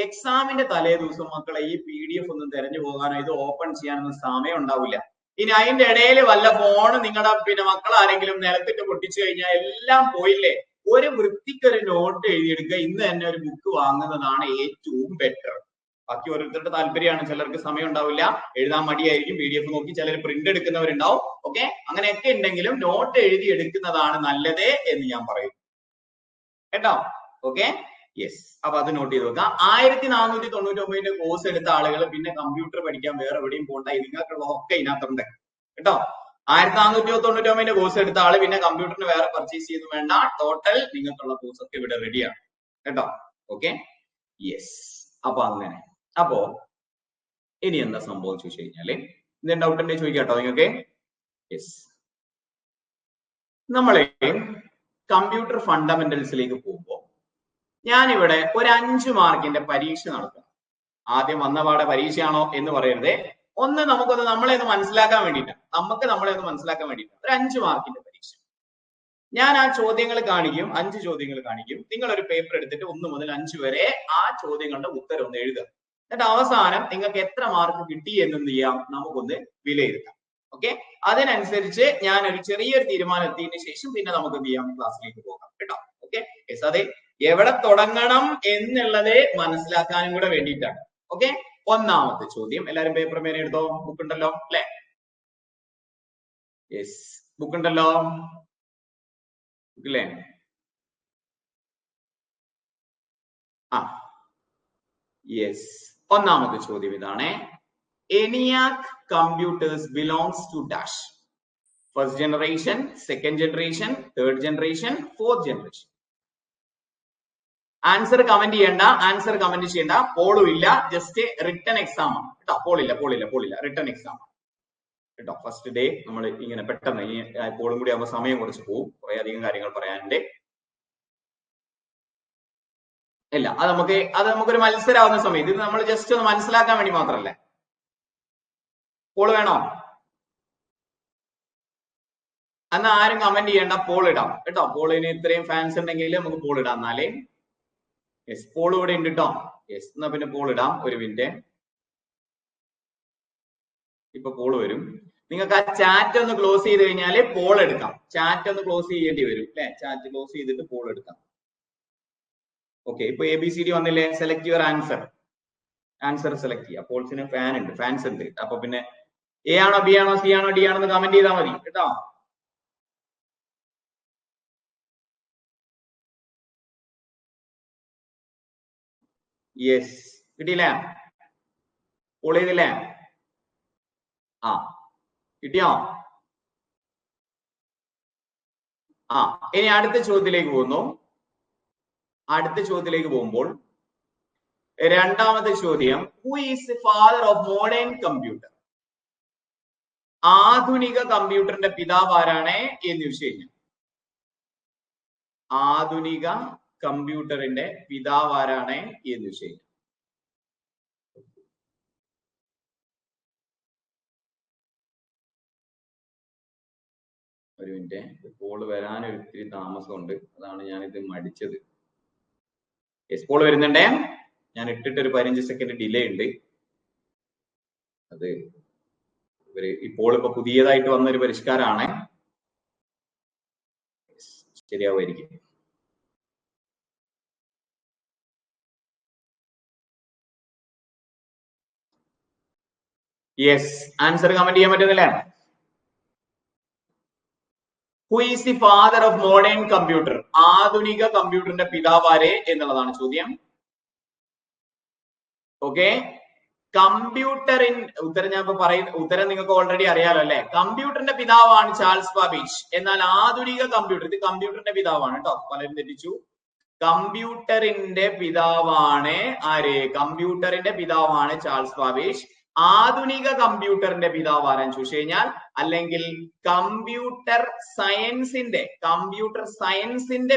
എക്സാമിന്റെ തലേ ദിവസം മക്കളെ ഈ PDF ഒന്നും തെരഞ്ഞു പോകാനോ ഇത് ഓപ്പൺ ചെയ്യാനൊന്നും സമയം ഉണ്ടാവില്ല. ഇനി അതിന്റെ ഇടയിൽ വല്ല ഫോണ് നിങ്ങളുടെ മക്കൾ ആരെങ്കിലും നിലത്തിട്ട് പൊട്ടിച്ചു കഴിഞ്ഞാൽ എല്ലാം പോയില്ലേ. ഒരു വൃത്തിക്കൊരു നോട്ട് എഴുതിയെടുക്കുക. ഇന്ന് തന്നെ ഒരു ബുക്ക് വാങ്ങുന്നതാണ് ഏറ്റവും ബെറ്റർ. ബാക്കി ഓരോരുത്തരുടെ താല്പര്യമാണ്. ചിലർക്ക് സമയം ഉണ്ടാവില്ല, എഴുതാൻ മടിയായിരിക്കും, PDF നോക്കി ചിലർ പ്രിന്റ് എടുക്കുന്നവരുണ്ടാവും. ഓക്കെ, അങ്ങനെയൊക്കെ ഉണ്ടെങ്കിലും നോട്ട് എഴുതി എടുക്കുന്നതാണ് നല്ലത് എന്ന് ഞാൻ പറയും കേട്ടോ. Okay, yes. അപ്പൊ അത് നോട്ട് ചെയ്ത് വെക്കാം. 1499 കോഴ്സ് എടുത്ത ആളുകൾ പിന്നെ കമ്പ്യൂട്ടർ പഠിക്കാൻ വേറെ എവിടെയും പോകണ്ട. നിങ്ങൾക്കുള്ളതൊക്കെ ഇതിനകത്തുണ്ട് കേട്ടോ. 1499 കോഴ്സ് എടുത്ത ആള് പിന്നെ കമ്പ്യൂട്ടറിന് വേറെ പർച്ചേസ് ചെയ്ത് വേണ്ട. ടോട്ടൽ നിങ്ങൾക്കുള്ള കോഴ്സ് ഒക്കെ ഇവിടെ റെഡിയാണ് കേട്ടോ. Okay, yes. അപ്പൊ അങ്ങനെ. അപ്പോ ഇനി എന്താ സംഭവം ചോദിച്ചു കഴിഞ്ഞാല് എന്തെങ്കിലും ഡൗട്ട് ഉണ്ടെങ്കിൽ ചോദിക്കാം കേട്ടോ നിങ്ങൾക്ക്. യെസ്, നമ്മളെ കമ്പ്യൂട്ടർ ഫണ്ടമെന്റൽസിലേക്ക് പോകുമ്പോൾ ഞാനിവിടെ ഒരു 5 മാർക്കിന്റെ പരീക്ഷ നടത്തും. ആദ്യം വന്നപാടെ പരീക്ഷയാണോ എന്ന് പറയരുതേ. നമ്മളെ ഒന്ന് മനസ്സിലാക്കാൻ വേണ്ടിയിട്ടാണ്. നമ്മളെ ഒന്ന് മനസ്സിലാക്കാൻ വേണ്ടിയിട്ടാണ് ഒരു 5 മാർക്കിന്റെ പരീക്ഷ. ഞാൻ ആ ചോദ്യങ്ങൾ കാണിക്കും, 5 ചോദ്യങ്ങൾ കാണിക്കും. നിങ്ങൾ ഒരു പേപ്പർ എടുത്തിട്ട് 1 മുതൽ 5 വരെ ആ ചോദ്യങ്ങളുടെ ഉത്തരം ഒന്ന് എഴുതുക. എന്നിട്ട് അവസാനം നിങ്ങൾക്ക് എത്ര മാർക്ക് കിട്ടി എന്ന് ചെയ്യാം, നമുക്കൊന്ന് വിലയിരുത്താം. ഓക്കെ, അതിനനുസരിച്ച് ഞാൻ ഒരു ചെറിയൊരു തീരുമാനം എത്തിയതിനു ശേഷം പിന്നെ നമുക്ക് എന്ത് ചെയ്യാം, ക്ലാസ്സിലേക്ക് പോകാം കേട്ടോ. Okay, yes. അതെ, എവിടെ തുടങ്ങണം എന്നുള്ളത് മനസ്സിലാക്കാനും കൂടെ വേണ്ടിയിട്ടാണ്. ഓക്കെ, ഒന്നാമത്തെ ചോദ്യം. എല്ലാരും പേപ്പർ മേലെ എടുത്തോ. ബുക്ക് ഉണ്ടല്ലോ അല്ലെ? യെസ്, ബുക്ക് ഉണ്ടല്ലോ അല്ലേ? യെസ്. ഒന്നാമത്തെ ചോദ്യം ഇതാണ്. ENIAC computers belongs to dash. First generation, second generation, third generation, fourth generation. Answer comment ചെയ്യണ്ട. പോളും ഇല്ല, ജസ്റ്റ് റിട്ടൺ എക്സാം ആണ് കേട്ടോ. പോളില്ല റിട്ടൺ എക്സാം കേട്ടോ. ഫസ്റ്റ് ഡേ നമ്മൾ ഇങ്ങനെ പെട്ടെന്ന് ഈ പോളും കൂടി ആകുമ്പോൾ സമയം കുറച്ച് പോകും. കുറെ അധികം കാര്യങ്ങൾ പറയാനുണ്ട്. ഇല്ല, അത് നമുക്കൊരു മത്സരമാവുന്ന സമയത്ത് ഇത് നമ്മൾ ജസ്റ്റ് ഒന്ന് മനസ്സിലാക്കാൻ വേണ്ടി മാത്രമല്ലേ. പോള് വേണോ? എന്നാ ആരും കമന്റ് ചെയ്യണ്ട, പോൾ ഇടാം കേട്ടോ. പോളിന് ഇത്രയും ഫാൻസ് ഉണ്ടെങ്കിൽ നമുക്ക് പോൾ ഇടാം. എന്നാലേ യെസ്, പോൾ ഇവിടെ ഉണ്ട് കേട്ടോ. യെസ്, എന്നാ പിന്നെ പോൾ ഇടാം. ഒരു മിനിറ്റ്, ഇപ്പൊ പോൾ വരും. നിങ്ങൾക്ക് ആ ചാറ്റ് ഒന്ന് ക്ലോസ് ചെയ്ത് കഴിഞ്ഞാൽ പോൾ എടുക്കാം. ചാറ്റ് ഒന്ന് ക്ലോസ് ചെയ്യേണ്ടി വരും അല്ലെ? ചാറ്റ് ക്ലോസ് ചെയ്തിട്ട് പോൾ എടുക്കാം. ഓക്കെ, ഇപ്പൊ ABCD വന്നില്ലേ? Select your answer. Answer select ചെയ്യുക. പോൾസിന് ഫാൻസ് ഉണ്ട്. അപ്പൊ പിന്നെ A ആണോ B ആണോ C ആണോ D ആണോ എന്ന് കമന്റ് ചെയ്താൽ മതി കേട്ടോ. യെസ്, കിട്ടിയില്ലേ? പോൾ ചെയ്തില്ലേ? ആ, കിട്ടിയോ? ആ, ഇനി അടുത്ത ചോദ്യത്തിലേക്ക് പോകുന്നു. അടുത്ത ചോദ്യത്തിലേക്ക് പോകുമ്പോൾ രണ്ടാമത്തെ ചോദ്യം, who is the father of modern computer? ആധുനിക കമ്പ്യൂട്ടറിന്റെ പിതാവ് ആരാണ് എന്ന് ചോദിച്ചു കഴിഞ്ഞാൽ, ആധുനിക കമ്പ്യൂട്ടറിന്റെ പിതാവ് ആരാണ് എന്ന് ചോദിച്ചു കഴിഞ്ഞാൽ, ഒരു മിനിറ്റ്, കോള് വരാൻ ഒത്തിരി താമസമുണ്ട്, അതാണ് ഞാൻ ഇത് മടിച്ചത്. Yes, call വരുന്നുണ്ടേ. ഞാൻ ഇട്ടിട്ട് ഒരു 15 സെക്കൻഡ് ഡിലേ ഉണ്ട്. അത് ഇപ്പോൾ ഇപ്പൊ പുതിയതായിട്ട് വന്ന ഒരു പരിഷ്കാരമാണ്. ശരിയാവുമായിരിക്കും. യെസ്, ആൻസർ കമന്റ് ചെയ്യാൻ പറ്റുന്നില്ലേ? Who is the father of modern computer? ആധുനിക കമ്പ്യൂട്ടറിന്റെ പിതാവ് ആര് എന്നുള്ളതാണ് ചോദ്യം. ഓക്കെ, കമ്പ്യൂട്ടറിൻ ഉത്തരം ഞാൻ ഇപ്പൊ പറയുന്ന ഉത്തരം നിങ്ങൾക്ക് ഓൾറെഡി അറിയാലോ അല്ലെ? കമ്പ്യൂട്ടറിന്റെ പിതാവാണ് ചാൾസ് ബാബേജ്. എന്നാൽ ആധുനിക കമ്പ്യൂട്ടർ, ഇത് കമ്പ്യൂട്ടറിന്റെ പിതാവാണ് കേട്ടോ, പലരും തെറ്റിച്ചു. കമ്പ്യൂട്ടറിന്റെ പിതാവാണ് ആര്? കമ്പ്യൂട്ടറിന്റെ പിതാവാണ് ചാൾസ് ബാബേജ്. ആധുനിക കമ്പ്യൂട്ടറിന്റെ പിതാവ് ആരാന്ന് ചോദിച്ചു കഴിഞ്ഞാൽ, അല്ലെങ്കിൽ കമ്പ്യൂട്ടർ സയൻസിന്റെ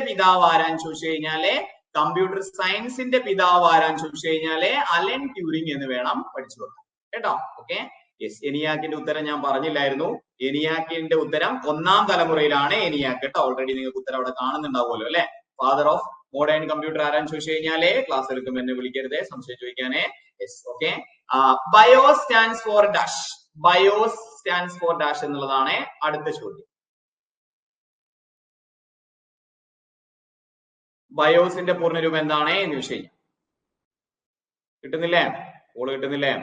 പിതാവ് ആരാന്ന് ചോദിച്ചു കഴിഞ്ഞാല്, കമ്പ്യൂട്ടർ സയൻസിന്റെ പിതാവ് ആരാന്ന് ചോദിച്ചു കഴിഞ്ഞാല് അലൻ ട്യൂറിംഗ് എന്ന് വേണം പഠിച്ചു വെക്കാൻ കേട്ടോ. ഓക്കെ, യെസ്, ENIAC ഉത്തരം ഞാൻ പറഞ്ഞില്ലായിരുന്നു. ENIAC ഉത്തരം 1ാം തലമുറയിലാണ് ENIAC കേട്ടോ. ഓൾറെഡി നിങ്ങൾക്ക് ഉത്തരം അവിടെ കാണുന്നുണ്ടാവുമല്ലോ അല്ലെ? ഫാദർ ഓഫ് മോഡേൺ കമ്പ്യൂട്ടർ ആരാന്ന് ചോദിച്ചു കഴിഞ്ഞാല് ക്ലാസ് എടുക്കുമ്പോൾ എന്നെ വിളിക്കരുത്, സംശയം ചോദിക്കാനേ. Yes, okay. BIOS stands for dash. BIOS stands for dash എന്നുള്ളതാണ് അടുത്ത ചോദ്യം. ബയോസിന്റെ പൂർണ്ണരൂപം എന്താണ് എന്ന് ചോദിച്ചു കഴിഞ്ഞാൽ കിട്ടുന്നില്ലേ? കോള് കിട്ടുന്നില്ലേ?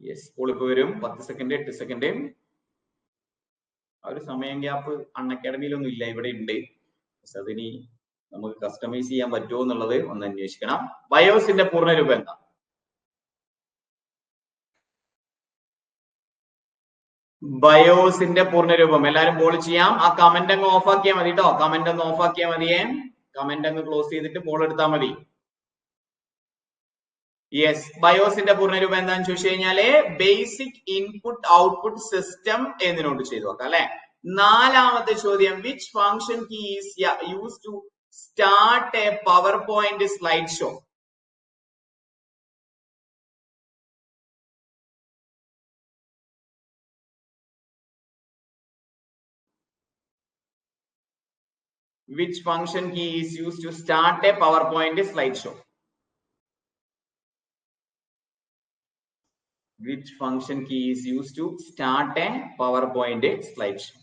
യെസ്, കോൾ ഇപ്പൊ വരും. 10 സെക്കൻഡ്, 8 സെക്കൻഡ്. ആ ഒരു സമയം ഗ്യാപ്പ് അൺഅക്കാഡമിയിലൊന്നും ഇല്ല, ഇവിടെ ഉണ്ട്. അതിനി നമുക്ക് കസ്റ്റമൈസ് ചെയ്യാൻ പറ്റുമോ എന്നുള്ളത് ഒന്ന് അന്വേഷിക്കണം. ബയോസിന്റെ പൂർണ്ണരൂപം എന്താ? ബയോസിന്റെ പൂർണ്ണരൂപം എല്ലാരും പോൾ ചെയ്യാം. ആ കമന്റ് അങ്ങ് ഓഫ് ആക്കിയാൽ മതി കേട്ടോ. കമന്റ് ഒന്ന് ഓഫ് ആക്കിയാൽ മതിയേ. കമന്റ് അങ്ങ് ക്ലോസ് ചെയ്തിട്ട് പോൾ എടുത്താൽ മതി. യെസ്, ബയോസിന്റെ പൂർണ്ണരൂപം എന്താണെന്ന് ചോദിച്ചു കഴിഞ്ഞാല് ബേസിക് ഇൻപുട്ട് ഔട്ട്പുട്ട് സിസ്റ്റം എന്നിനോട് ചെയ്തു നോക്കാം അല്ലെ? നാലാമത്തെ ചോദ്യം, which function key is use to start a PowerPoint slide show? Which function key is used to start a PowerPoint slideshow? Which function key is used to start a PowerPoint slideshow?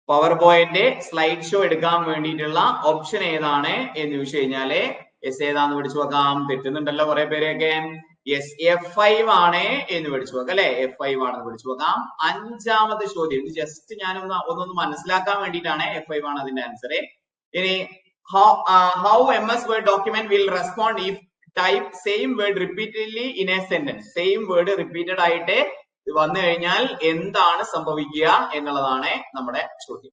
PowerPoint slide show എടുക്കാൻ വേണ്ടിയിട്ടുള്ള option ഏതാണ് എന്ന് ചോദിച്ചു കഴിഞ്ഞാല് S ഏതാന്ന് പഠിച്ചു നോക്കാം. തെറ്റുന്നുണ്ടല്ലോ കുറെ പേരെയൊക്കെ. യെസ്, F5 ആണ് എന്ന് പഠിച്ചു നോക്കാം അല്ലെ? F5 ആണെന്ന് പഠിച്ചു നോക്കാം. അഞ്ചാമത്തെ ചോദ്യം, ഇത് ജസ്റ്റ് ഞാൻ ഒന്നൊന്ന് മനസ്സിലാക്കാൻ വേണ്ടിയിട്ടാണ്. F5 ആണ് അതിന്റെ ആൻസർ. ഇനി how MS Word document will respond if type same word repeatedly in a sentence? Same word repeated ആയിട്ട് വന്നു കഴിഞ്ഞാൽ എന്താണ് സംഭവിക്കുക എന്നുള്ളതാണ് നമ്മുടെ ചോദ്യം.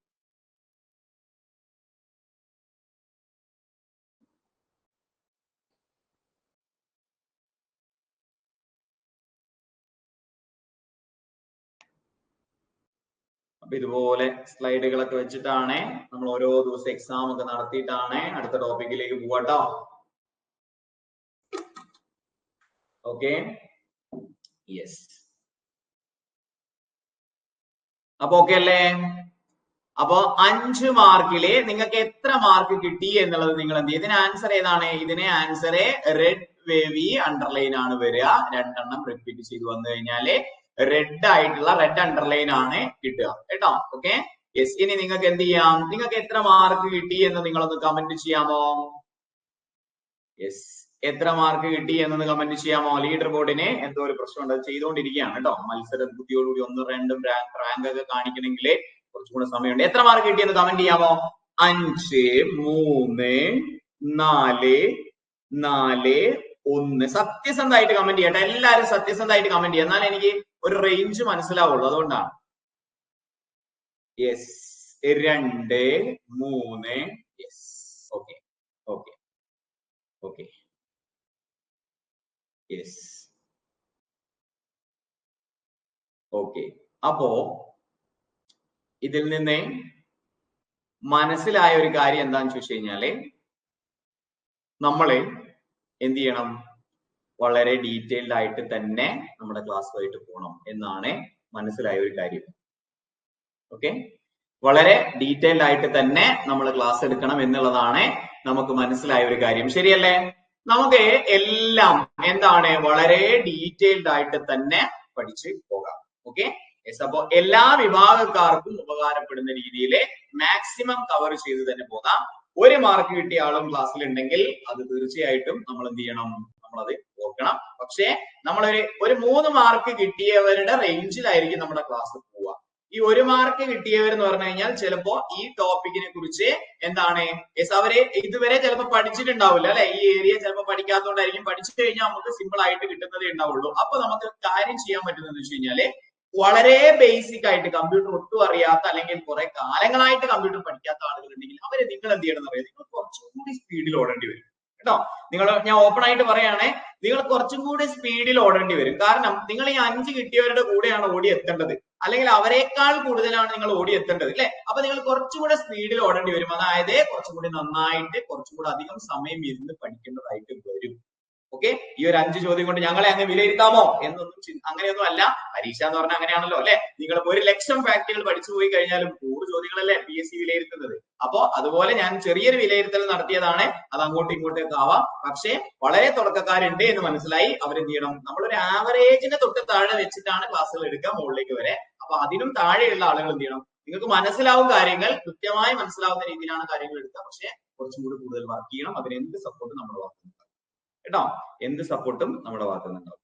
അപ്പൊ ഇതുപോലെ സ്ലൈഡുകളൊക്കെ വെച്ചിട്ടാണ് നമ്മൾ ഓരോ ദിവസം എക്സാം ഒക്കെ നടത്തിയിട്ടാണ് അടുത്ത ടോപ്പിക്കിലേക്ക് പോവാട്ടോ. Okay, yes. അപ്പൊ ഓക്കെ അല്ലേ? അപ്പൊ 5 മാർക്കില് നിങ്ങൾക്ക് എത്ര മാർക്ക് കിട്ടി എന്നുള്ളത് നിങ്ങൾ എന്ത് ചെയ്യും? ഇതിന് ആൻസർ ഏതാണ്? ഇതിന് ആൻസർ റെഡ് വേവി അണ്ടർലൈൻ ആണ് വരിക. 2 എണ്ണം റിപ്പീറ്റ് ചെയ്ത് വന്നു കഴിഞ്ഞാല് റെഡ് ആയിട്ടുള്ള റെഡ് അണ്ടർലൈൻ ആണ് കിട്ടുക കേട്ടോ. Okay, yes. ഇനി നിങ്ങൾക്ക് എന്ത് ചെയ്യാം? നിങ്ങൾക്ക് എത്ര മാർക്ക് കിട്ടി എന്ന് നിങ്ങളൊന്ന് കമന്റ് ചെയ്യാമോ? യെസ്, എത്ര മാർക്ക് കിട്ടി എന്നൊന്ന് കമന്റ് ചെയ്യാമോ? ലീഡർ ബോർഡിന് എന്തോ ഒരു പ്രശ്നമുണ്ട്, അത് ചെയ്തുകൊണ്ടിരിക്കുകയാണ് കേട്ടോ. മത്സര ബുദ്ധിയോടുകൂടി 1, 2 റാങ്ക് ഒക്കെ കാണിക്കണമെങ്കിൽ കുറച്ചും കൂടെ സമയമുണ്ട്. എത്ര മാർക്ക് കിട്ടിയെന്ന് കമന്റ് ചെയ്യാമോ? 5, 3, 4, 4, 1. സത്യസന്ധമായിട്ട് കമന്റ് ചെയ്യട്ടെ. എല്ലാവരും സത്യസന്ധമായിട്ട് കമന്റ് ചെയ്യാം, എന്നാൽ എനിക്ക് ഒരു റേഞ്ച് മനസ്സിലാവുള്ളൂ, അതുകൊണ്ടാണ്. Yes, 2, 3. Yes, okay okay okay, yes, okay. അപ്പോ ഇതിൽ നിന്ന് മനസ്സിലായ ഒരു കാര്യം എന്താന്ന് ചോദിച്ചു കഴിഞ്ഞാല്, നമ്മള് എന്ത് ചെയ്യണം? വളരെ ഡീറ്റെയിൽഡ് ആയിട്ട് തന്നെ നമ്മുടെ ക്ലാസ്സുമായിട്ട് പോകണം എന്നാണ് മനസ്സിലായ ഒരു കാര്യം. ഓക്കെ, വളരെ ഡീറ്റെയിൽഡ് ആയിട്ട് തന്നെ നമ്മൾ ക്ലാസ് എടുക്കണം എന്നുള്ളതാണ് നമുക്ക് മനസ്സിലായ ഒരു കാര്യം. ശരിയല്ലേ? നമുക്ക് എല്ലാം എന്താണ് വളരെ ഡീറ്റെയിൽഡ് ആയിട്ട് തന്നെ പഠിച്ച് പോകാം. Okay, yes. അപ്പോ എല്ലാ വിഭാഗക്കാർക്കും ഉപകാരപ്പെടുന്ന രീതിയിൽ മാക്സിമം കവർ ചെയ്ത് തന്നെ പോകാം. 1 മാർക്ക് കിട്ടിയ ആളും ക്ലാസ്സിൽ ഉണ്ടെങ്കിൽ അത് തീർച്ചയായിട്ടും നമ്മൾ എന്ത് ചെയ്യണം? നമ്മളത് ഓർക്കണം. പക്ഷേ നമ്മളൊരു 3 മാർക്ക് കിട്ടിയവരുടെ റേഞ്ചിലായിരിക്കും നമ്മുടെ ക്ലാസ് പോവുക. ഈ 1 മാർക്ക് കിട്ടിയവർ എന്ന് പറഞ്ഞു കഴിഞ്ഞാൽ ചിലപ്പോ ഈ ടോപ്പിക്കിനെ കുറിച്ച് എന്താണ്, യെസ്, അവര് ഇതുവരെ ചിലപ്പോൾ പഠിച്ചിട്ടുണ്ടാവില്ല അല്ലെ? ഈ ഏരിയ ചിലപ്പോൾ പഠിക്കാത്തതുകൊണ്ടായിരിക്കും. പഠിച്ചു കഴിഞ്ഞാൽ നമുക്ക് സിമ്പിൾ ആയിട്ട് കിട്ടുന്നതേ ഉണ്ടാവുള്ളൂ. അപ്പൊ നമുക്ക് കാര്യം ചെയ്യാൻ പറ്റുന്നത് വെച്ച് കഴിഞ്ഞാല്, വളരെ ബേസിക് ആയിട്ട് കമ്പ്യൂട്ടർ ഒട്ടും അറിയാത്ത അല്ലെങ്കിൽ കുറെ കാലങ്ങളായിട്ട് കമ്പ്യൂട്ടർ പഠിക്കാത്ത ആളുകൾ ഉണ്ടെങ്കിൽ അവരെ നിങ്ങൾ എന്ത് ചെയ്യണം എന്നറിയാം? നിങ്ങൾ കുറച്ചും കൂടി സ്പീഡിൽ ഓടേണ്ടി വരും കേട്ടോ. ഞാൻ ഓപ്പൺ ആയിട്ട് പറയുകയാണെ, നിങ്ങൾ കുറച്ചും കൂടി സ്പീഡിൽ ഓടേണ്ടി വരും. കാരണം നിങ്ങൾ ഈ 5 കിട്ടിയവരുടെ കൂടെയാണ് ഓടി എത്തേണ്ടത്, അല്ലെങ്കിൽ അവരെക്കാൾ കൂടുതലാണ് നിങ്ങൾ ഓടി എത്തേണ്ടത് അല്ലെ? അപ്പൊ നിങ്ങൾ കുറച്ചും കൂടെ സ്പീഡിൽ ഓടേണ്ടി വരും. അതായത് കുറച്ചും കൂടി നന്നായിട്ട് കുറച്ചും കൂടെ അധികം സമയം ഇരുന്ന് പഠിക്കേണ്ടതായിട്ട് വരും. ഓക്കെ, ഈ ഒരു 5 ചോദ്യം കൊണ്ട് ഞങ്ങളെ അങ്ങ് വിലയിരുത്താമോ എന്നൊന്നും അങ്ങനെയൊന്നും അല്ല. പരീക്ഷ എന്ന് പറഞ്ഞാൽ അങ്ങനെയാണല്ലോ അല്ലെ? നിങ്ങൾ 1,00,000 ഫാക്ടുകൾ പഠിച്ചു പോയി കഴിഞ്ഞാലും 100 ചോദ്യങ്ങളല്ലേ PSC വിലയിരുത്തുന്നത്. അപ്പോ അതുപോലെ ഞാൻ ചെറിയൊരു വിലയിരുത്തൽ നടത്തിയതാണ്. അത് അങ്ങോട്ടും ഇങ്ങോട്ടേക്ക് ആവാം. പക്ഷേ വളരെ തുടക്കക്കാരുണ്ട് എന്ന് മനസ്സിലായി. അവരെന്ത് ചെയ്യണം? നമ്മളൊരു ആവറേജിനെ തൊട്ട് താഴെ വെച്ചിട്ടാണ് ക്ലാസ്സുകൾ എടുക്കുക, മുകളിലേക്ക് വരെ. അപ്പൊ അതിനും താഴെയുള്ള ആളുകൾ എന്ത് ചെയ്യണം? നിങ്ങൾക്ക് മനസ്സിലാവും കാര്യങ്ങൾ, കൃത്യമായി മനസ്സിലാവുന്ന രീതിയിലാണ് കാര്യങ്ങൾ എടുക്കുക. പക്ഷെ കുറച്ചും കൂടി കൂടുതൽ വർക്ക് ചെയ്യണം. അതിന് എന്ത് സപ്പോർട്ടും നമ്മുടെ ഭാഗത്തുനിന്ന് കേട്ടോ, എന്ത് സപ്പോർട്ടും നമ്മുടെ ഭാഗത്തുനിന്നുണ്ടാവും.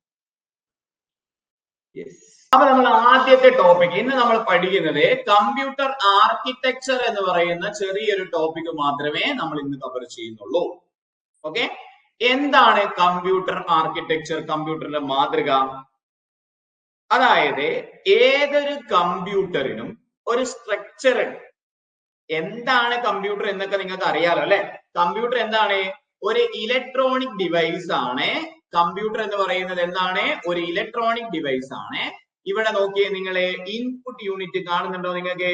യെസ്. അപ്പൊ നമ്മൾ ആദ്യത്തെ ടോപ്പിക് ഇന്ന് നമ്മൾ പഠിക്കുന്നത് കമ്പ്യൂട്ടർ ആർക്കിടെക്ചർ എന്ന് പറയുന്ന ചെറിയൊരു ടോപ്പിക് മാത്രമേ നമ്മൾ ഇന്ന് കവർ ചെയ്യുന്നുള്ളൂ. ഓക്കെ, എന്താണ് കമ്പ്യൂട്ടർ ആർക്കിടെക്ചർ? കമ്പ്യൂട്ടറിന്റെ മാതൃക. അതായത് ഏതൊരു കമ്പ്യൂട്ടറിനും ഒരു സ്ട്രക്ചർ ഉണ്ട്. എന്താണ് കമ്പ്യൂട്ടർ എന്നൊക്കെ നിങ്ങൾക്ക് അറിയാലോ അല്ലെ? കമ്പ്യൂട്ടർ എന്താണ്? ഒരു ഇലക്ട്രോണിക് ഡിവൈസ് ആണ്. കമ്പ്യൂട്ടർ എന്ന് പറയുന്നത് എന്താണ്? ഒരു ഇലക്ട്രോണിക് ഡിവൈസ് ആണ്. ഇവിടെ നോക്കിയേ, നിങ്ങള് ഇൻപുട്ട് യൂണിറ്റ് കാണുന്നുണ്ടോ? നിങ്ങൾക്ക്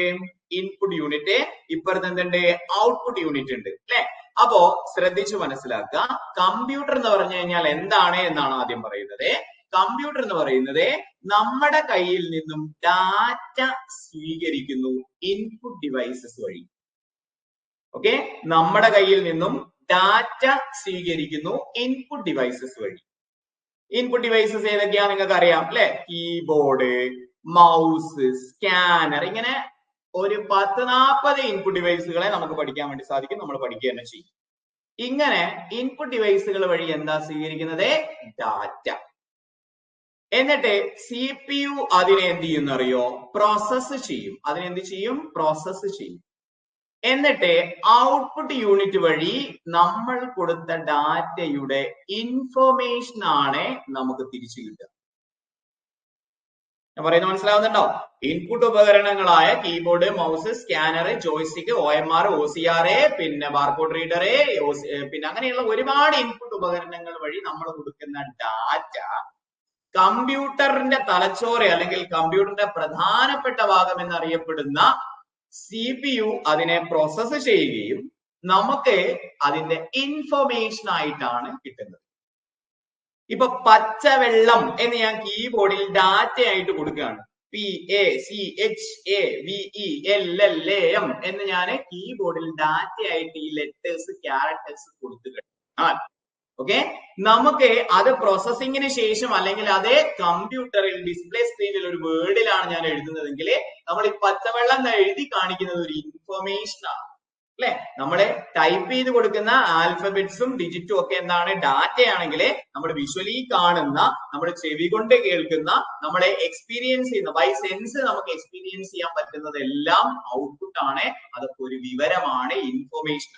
ഇൻപുട്ട് യൂണിറ്റ്, ഇപ്പുറത്ത് എന്തുണ്ട്? ഔട്ട്പുട്ട് യൂണിറ്റ് ഉണ്ട് അല്ലെ? അപ്പോ ശ്രദ്ധിച്ചു മനസ്സിലാക്കുക. കമ്പ്യൂട്ടർ എന്ന് പറഞ്ഞു കഴിഞ്ഞാൽ എന്താണ് എന്നാണ് ആദ്യം പറയുന്നത്. കമ്പ്യൂട്ടർ എന്ന് പറയുന്നത് നമ്മുടെ കയ്യിൽ നിന്നും ഡാറ്റ സ്വീകരിക്കുന്നു ഇൻപുട്ട് ഡിവൈസസ് വഴി. ഓക്കെ, നമ്മുടെ കയ്യിൽ നിന്നും ഡാറ്റ സ്വീകരിക്കുന്നു ഇൻപുട്ട് ഡിവൈസസ് വഴി. ഇൻപുട്ട് ഡിവൈസസ് ഏതൊക്കെയാ നിങ്ങൾക്ക് അറിയാം അല്ലെ? കീബോർഡ്, മൗസ്, സ്കാനർ, ഇങ്ങനെ ഒരു 10-40 ഇൻപുട്ട് ഡിവൈസുകളെ നമുക്ക് പഠിക്കാൻ വേണ്ടി സാധിക്കും. നമ്മൾ പഠിക്കുക തന്നെ ചെയ്യും. ഇങ്ങനെ ഇൻപുട്ട് ഡിവൈസുകൾ വഴി എന്താ സ്വീകരിക്കുന്നത്? ഡാറ്റ. എന്നിട്ട് CPU അതിനെ എന്ത് ചെയ്യുന്നറിയോ? പ്രോസസ് ചെയ്യും. അതിനെന്ത് ചെയ്യും? പ്രോസസ് ചെയ്യും. എന്നിട്ട് ഔട്ട്പുട്ട് യൂണിറ്റ് വഴി നമ്മൾ കൊടുത്ത ഡാറ്റയുടെ ഇൻഫോർമേഷൻ ആണ് നമുക്ക് തിരിച്ചു കിട്ടുക. ഞാൻ പറയുന്നത് മനസ്സിലാവുന്നുണ്ടോ? ഇൻപുട്ട് ഉപകരണങ്ങളായ keyboard, mouse, scanner, joystick, OMR, OCR, പിന്നെ ബാർകോഡ് റീഡർ, പിന്നെ അങ്ങനെയുള്ള ഒരുപാട് ഇൻപുട്ട് ഉപകരണങ്ങൾ വഴി നമ്മൾ കൊടുക്കുന്ന ഡാറ്റ കമ്പ്യൂട്ടറിന്റെ തലച്ചോറ് അല്ലെങ്കിൽ കമ്പ്യൂട്ടറിന്റെ പ്രധാനപ്പെട്ട ഭാഗം എന്നറിയപ്പെടുന്ന CPU അതിനെ പ്രോസസ് ചെയ്യുകയും നമുക്ക് അതിന്റെ ഇൻഫോർമേഷൻ ആയിട്ടാണ് കിട്ടുന്നത്. ഇപ്പൊ പച്ചവെള്ളം എന്ന് ഞാൻ കീബോർഡിൽ ഡാറ്റ ആയിട്ട് കൊടുക്കുകയാണ്. PACHAVELLAM എന്ന് ഞാൻ കീബോർഡിൽ ഡാറ്റ ആയിട്ട് ഈ ലെറ്റേഴ്സ് ക്യാരക്ടേഴ്സ് കൊടുത്തു കഴിഞ്ഞാൽ ഓക്കെ, നമുക്ക് അത് പ്രോസസ്സിങ്ങിന് ശേഷം അല്ലെങ്കിൽ അതേ കമ്പ്യൂട്ടറിൽ ഡിസ്പ്ലേ സ്ക്രീനിൽ ഒരു വേർഡിലാണ് ഞാൻ എഴുതുന്നതെങ്കിൽ നമ്മൾ ഈ പച്ചവെള്ളം എഴുതി കാണിക്കുന്നത് ഒരു ഇൻഫർമേഷൻ ആണ് അല്ലെ. നമ്മള് ടൈപ്പ് ചെയ്ത് കൊടുക്കുന്ന ആൽഫബറ്റ്സും ഡിജിറ്റും ഒക്കെ എന്താണ്, ഡാറ്റയാണെങ്കിൽ നമ്മൾ വിഷ്വലി കാണുന്ന, നമ്മുടെ ചെവി കൊണ്ട് കേൾക്കുന്ന, നമ്മളെ എക്സ്പീരിയൻസ് ചെയ്യുന്ന ബൈ സെൻസ് നമുക്ക് എക്സ്പീരിയൻസ് ചെയ്യാൻ പറ്റുന്നതെല്ലാം ഔട്ട്പുട്ട് ആണ്. അതൊക്കെ ഒരു വിവരമാണ്, information.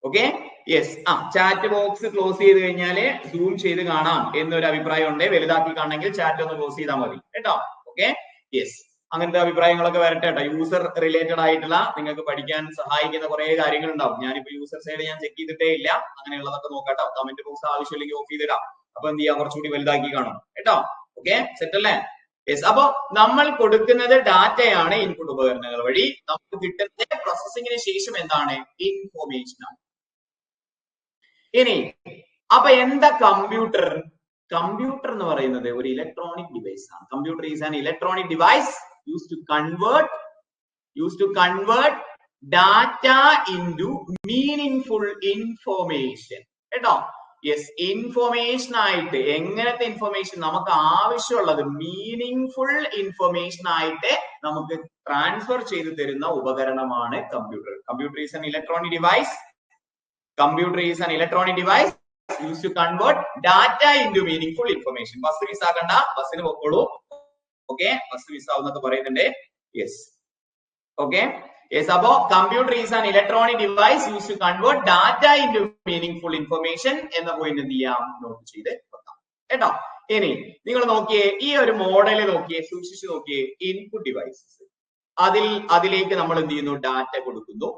Okay, yes. Chat box close ചെയ്ത് കഴിഞ്ഞാൽ സൂം ചെയ്ത് കാണാം എന്നൊരു അഭിപ്രായം ഉണ്ട്. വലുതാക്കി കാണണമെങ്കിൽ ചാറ്റ് ഒന്ന് ക്ലോസ് ചെയ്താൽ മതി കേട്ടോ. Okay, yes. അങ്ങനത്തെ അഭിപ്രായങ്ങളൊക്കെ വരട്ടെ കേട്ടോ. യൂസർ റിലേറ്റഡ് ആയിട്ടുള്ള നിങ്ങൾക്ക് പഠിക്കാൻ സഹായിക്കുന്ന കുറെ കാര്യങ്ങൾ ഉണ്ടാവും. ഞാനിപ്പോ യൂസർ സൈഡ് ഞാൻ ചെക്ക് ചെയ്തിട്ടേ ഇല്ല. അങ്ങനെയുള്ളതൊക്കെ നോക്കാട്ടോ. കമന്റ് ബോക്സ് ആവശ്യമില്ലെങ്കിൽ ഓഫ് ചെയ്തിടാം. അപ്പൊ എന്ത് ചെയ്യാം, കുറച്ചുകൂടി വലുതാക്കി കാണും കേട്ടോ. ഓക്കെ, സെറ്റ് അല്ലേ? യെസ്. അപ്പൊ നമ്മൾ കൊടുക്കുന്നത് ഡാറ്റയാണ് ഇൻപുട്ട് ഉപകരണങ്ങൾ വഴി. നമുക്ക് കിട്ടുന്ന പ്രോസസ്സിങ്ങിന് ശേഷം എന്താണ്, ഇൻഫോർമേഷൻ ആണ്. ഇനി അപ്പൊ എന്താ കമ്പ്യൂട്ടർ? കമ്പ്യൂട്ടർ എന്ന് പറയുന്നത് ഒരു ഇലക്ട്രോണിക് ഡിവൈസ് ആണ്. Computer is an electronic device used to convert data into meaningful information കേട്ടോ. യെസ്, ഇൻഫോർമേഷൻ ആയിട്ട് എങ്ങനത്തെ ഇൻഫോർമേഷൻ നമുക്ക് ആവശ്യമുള്ളത് മീനിങ് ഇൻഫോർമേഷൻ ആയിട്ട് നമുക്ക് ട്രാൻസ്ഫർ ചെയ്തു തരുന്ന ഉപകരണമാണ് computer. Computer is an electronic device. Computer is an electronic device used to convert data into meaningful information. Bus മിസ്സാക്കണ്ട, ബസ്സിന് പോക്കോളൂ. ഓക്കെ, ബസ് മിസ്സാവുന്നൊക്കെ പറയുന്നുണ്ട്. Yes, okay, yes. അപ്പോ computer is an electronic device use to convert data into meaningful information എന്ന point എന്ത് ചെയ്യാം, not ചെയ്ത് വെക്കാം കേട്ടോ. ഇനി നിങ്ങൾ നോക്കിയേ, ഈ ഒരു മോഡൽ നോക്കിയേ, സൂക്ഷിച്ചു നോക്കിയേ. ഇൻപുട്ട് ഡിവൈസസ്, അതിലേക്ക് നമ്മൾ എന്ത് ചെയ്യുന്നു, ഡാറ്റ കൊടുക്കുന്നു.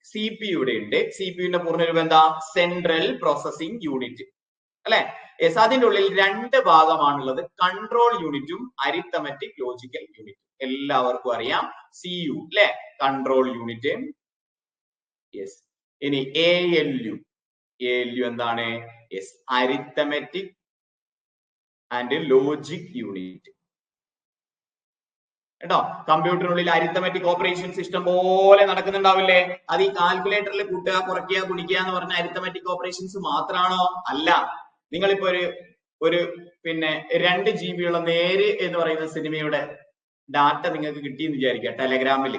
CPU ഇവിടെ ഉണ്ട്. CPU പൂർണ്ണരൂപം എന്താ, സെൻട്രൽ പ്രോസസിംഗ് യൂണിറ്റ് അല്ലെ. യെസ്, അതിന്റെ ഉള്ളിൽ രണ്ട് ഭാഗമാണുള്ളത്, കൺട്രോൾ യൂണിറ്റും അരിത്തമെറ്റിക് ലോജിക്കൽ യൂണിറ്റും. എല്ലാവർക്കും അറിയാം CU അല്ലെ, കൺട്രോൾ യൂണിറ്റ്. യെസ്, ഇനി ALU എന്താണ്, yes, arithmetic and logic unit കേട്ടോ. കമ്പ്യൂട്ടറിനുള്ളിൽ അരിത്തമെറ്റിക് ഓപ്പറേഷൻ സിസ്റ്റം പോലെ നടക്കുന്നുണ്ടാവില്ലേ? അത് ഈ കാൽക്കുലേറ്ററിൽ കൂട്ടുക, കുറയ്ക്കുക, ഗുണിക്കുക എന്ന് പറഞ്ഞ അരിത്തമെറ്റിക് ഓപ്പറേഷൻസ് മാത്രമാണോ? അല്ല. നിങ്ങളിപ്പോ ഒരു 2 GB ഉള്ള നേര് എന്ന് പറയുന്ന സിനിമയുടെ ഡാറ്റ നിങ്ങൾക്ക് കിട്ടിയെന്ന് വിചാരിക്കുക ടെലഗ്രാമിൽ.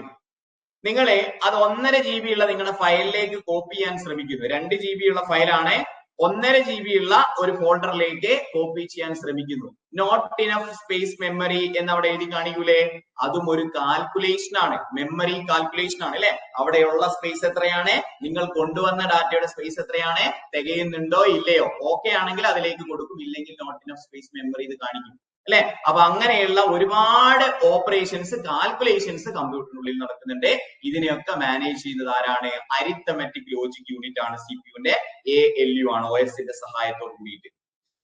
നിങ്ങളെ അത് 1.5 GB ഉള്ള നിങ്ങളുടെ ഫയലിലേക്ക് കോപ്പി ചെയ്യാൻ ശ്രമിക്കുന്നു. 2 GB ഉള്ള ഫയലാണ് 1.5 GB ഉള്ള ഒരു ഫോൾഡറിലേക്ക് കോപ്പി ചെയ്യാൻ ശ്രമിക്കുന്നു. നോട്ട് ഇനഫ് സ്പേസ് മെമ്മറി എന്ന് അവിടെ എഴുതി കാണിക്കൂലേ? അതും ഒരു കാൽക്കുലേഷൻ ആണ്, മെമ്മറി കാൽക്കുലേഷൻ ആണ് അല്ലെ. അവിടെയുള്ള സ്പേസ് എത്രയാണ്, നിങ്ങൾ കൊണ്ടുവന്ന ഡാറ്റയുടെ സ്പേസ് എത്രയാണ്, തികയുന്നുണ്ടോ ഇല്ലയോ? ഓക്കെ ആണെങ്കിൽ അതിലേക്ക് കൊടുക്കും, ഇല്ലെങ്കിൽ നോട്ട് ഇനഫ് സ്പേസ് മെമ്മറി ഇത് കാണിക്കും അല്ലെ. അപ്പൊ അങ്ങനെയുള്ള ഒരുപാട് ഓപ്പറേഷൻസ്, കാൽക്കുലേഷൻസ് കമ്പ്യൂട്ടറിനുള്ളിൽ നടക്കുന്നുണ്ട്. ഇതിനെയൊക്കെ മാനേജ് ചെയ്യുന്നത് ആരാണ്? അരിത്തമെറ്റിക് ലോജിക് യൂണിറ്റ് ആണ്. CPUന്റെ ALU ആണ്, OSന്റെ സഹായത്തോട് കൂടിയിട്ട്.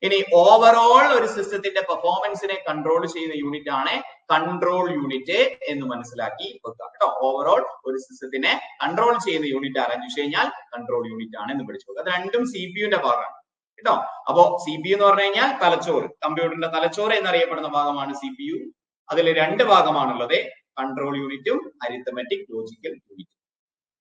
ഇനി ഓവറോൾ ഒരു സിസ്റ്റത്തിന്റെ പെർഫോമൻസിനെ കൺട്രോൾ ചെയ്യുന്ന യൂണിറ്റ് ആണ് കൺട്രോൾ യൂണിറ്റ് എന്ന് മനസ്സിലാക്കി വെക്കുക കേട്ടോ. ഓവറോൾ ഒരു സിസ്റ്റത്തിനെ കൺട്രോൾ ചെയ്യുന്ന യൂണിറ്റ് ആരെന്ന് വെച്ച് കഴിഞ്ഞാൽ കൺട്രോൾ യൂണിറ്റ് ആണ് എന്ന് പഠിച്ചു വെക്കുക. അത് രണ്ടും CPUന്റെ ഭാഗമാണ് കേട്ടോ. അപ്പോ CPU എന്ന് പറഞ്ഞു കഴിഞ്ഞാൽ തലച്ചോറ്, കമ്പ്യൂട്ടറിന്റെ തലച്ചോറ് എന്നറിയപ്പെടുന്ന ഭാഗമാണ് CPU. അതിൽ 2 ഭാഗമാണുള്ളത്, കൺട്രോൾ യൂണിറ്റും അരിത്തമെറ്റിക് ലോജിക്കൽ യൂണിറ്റും.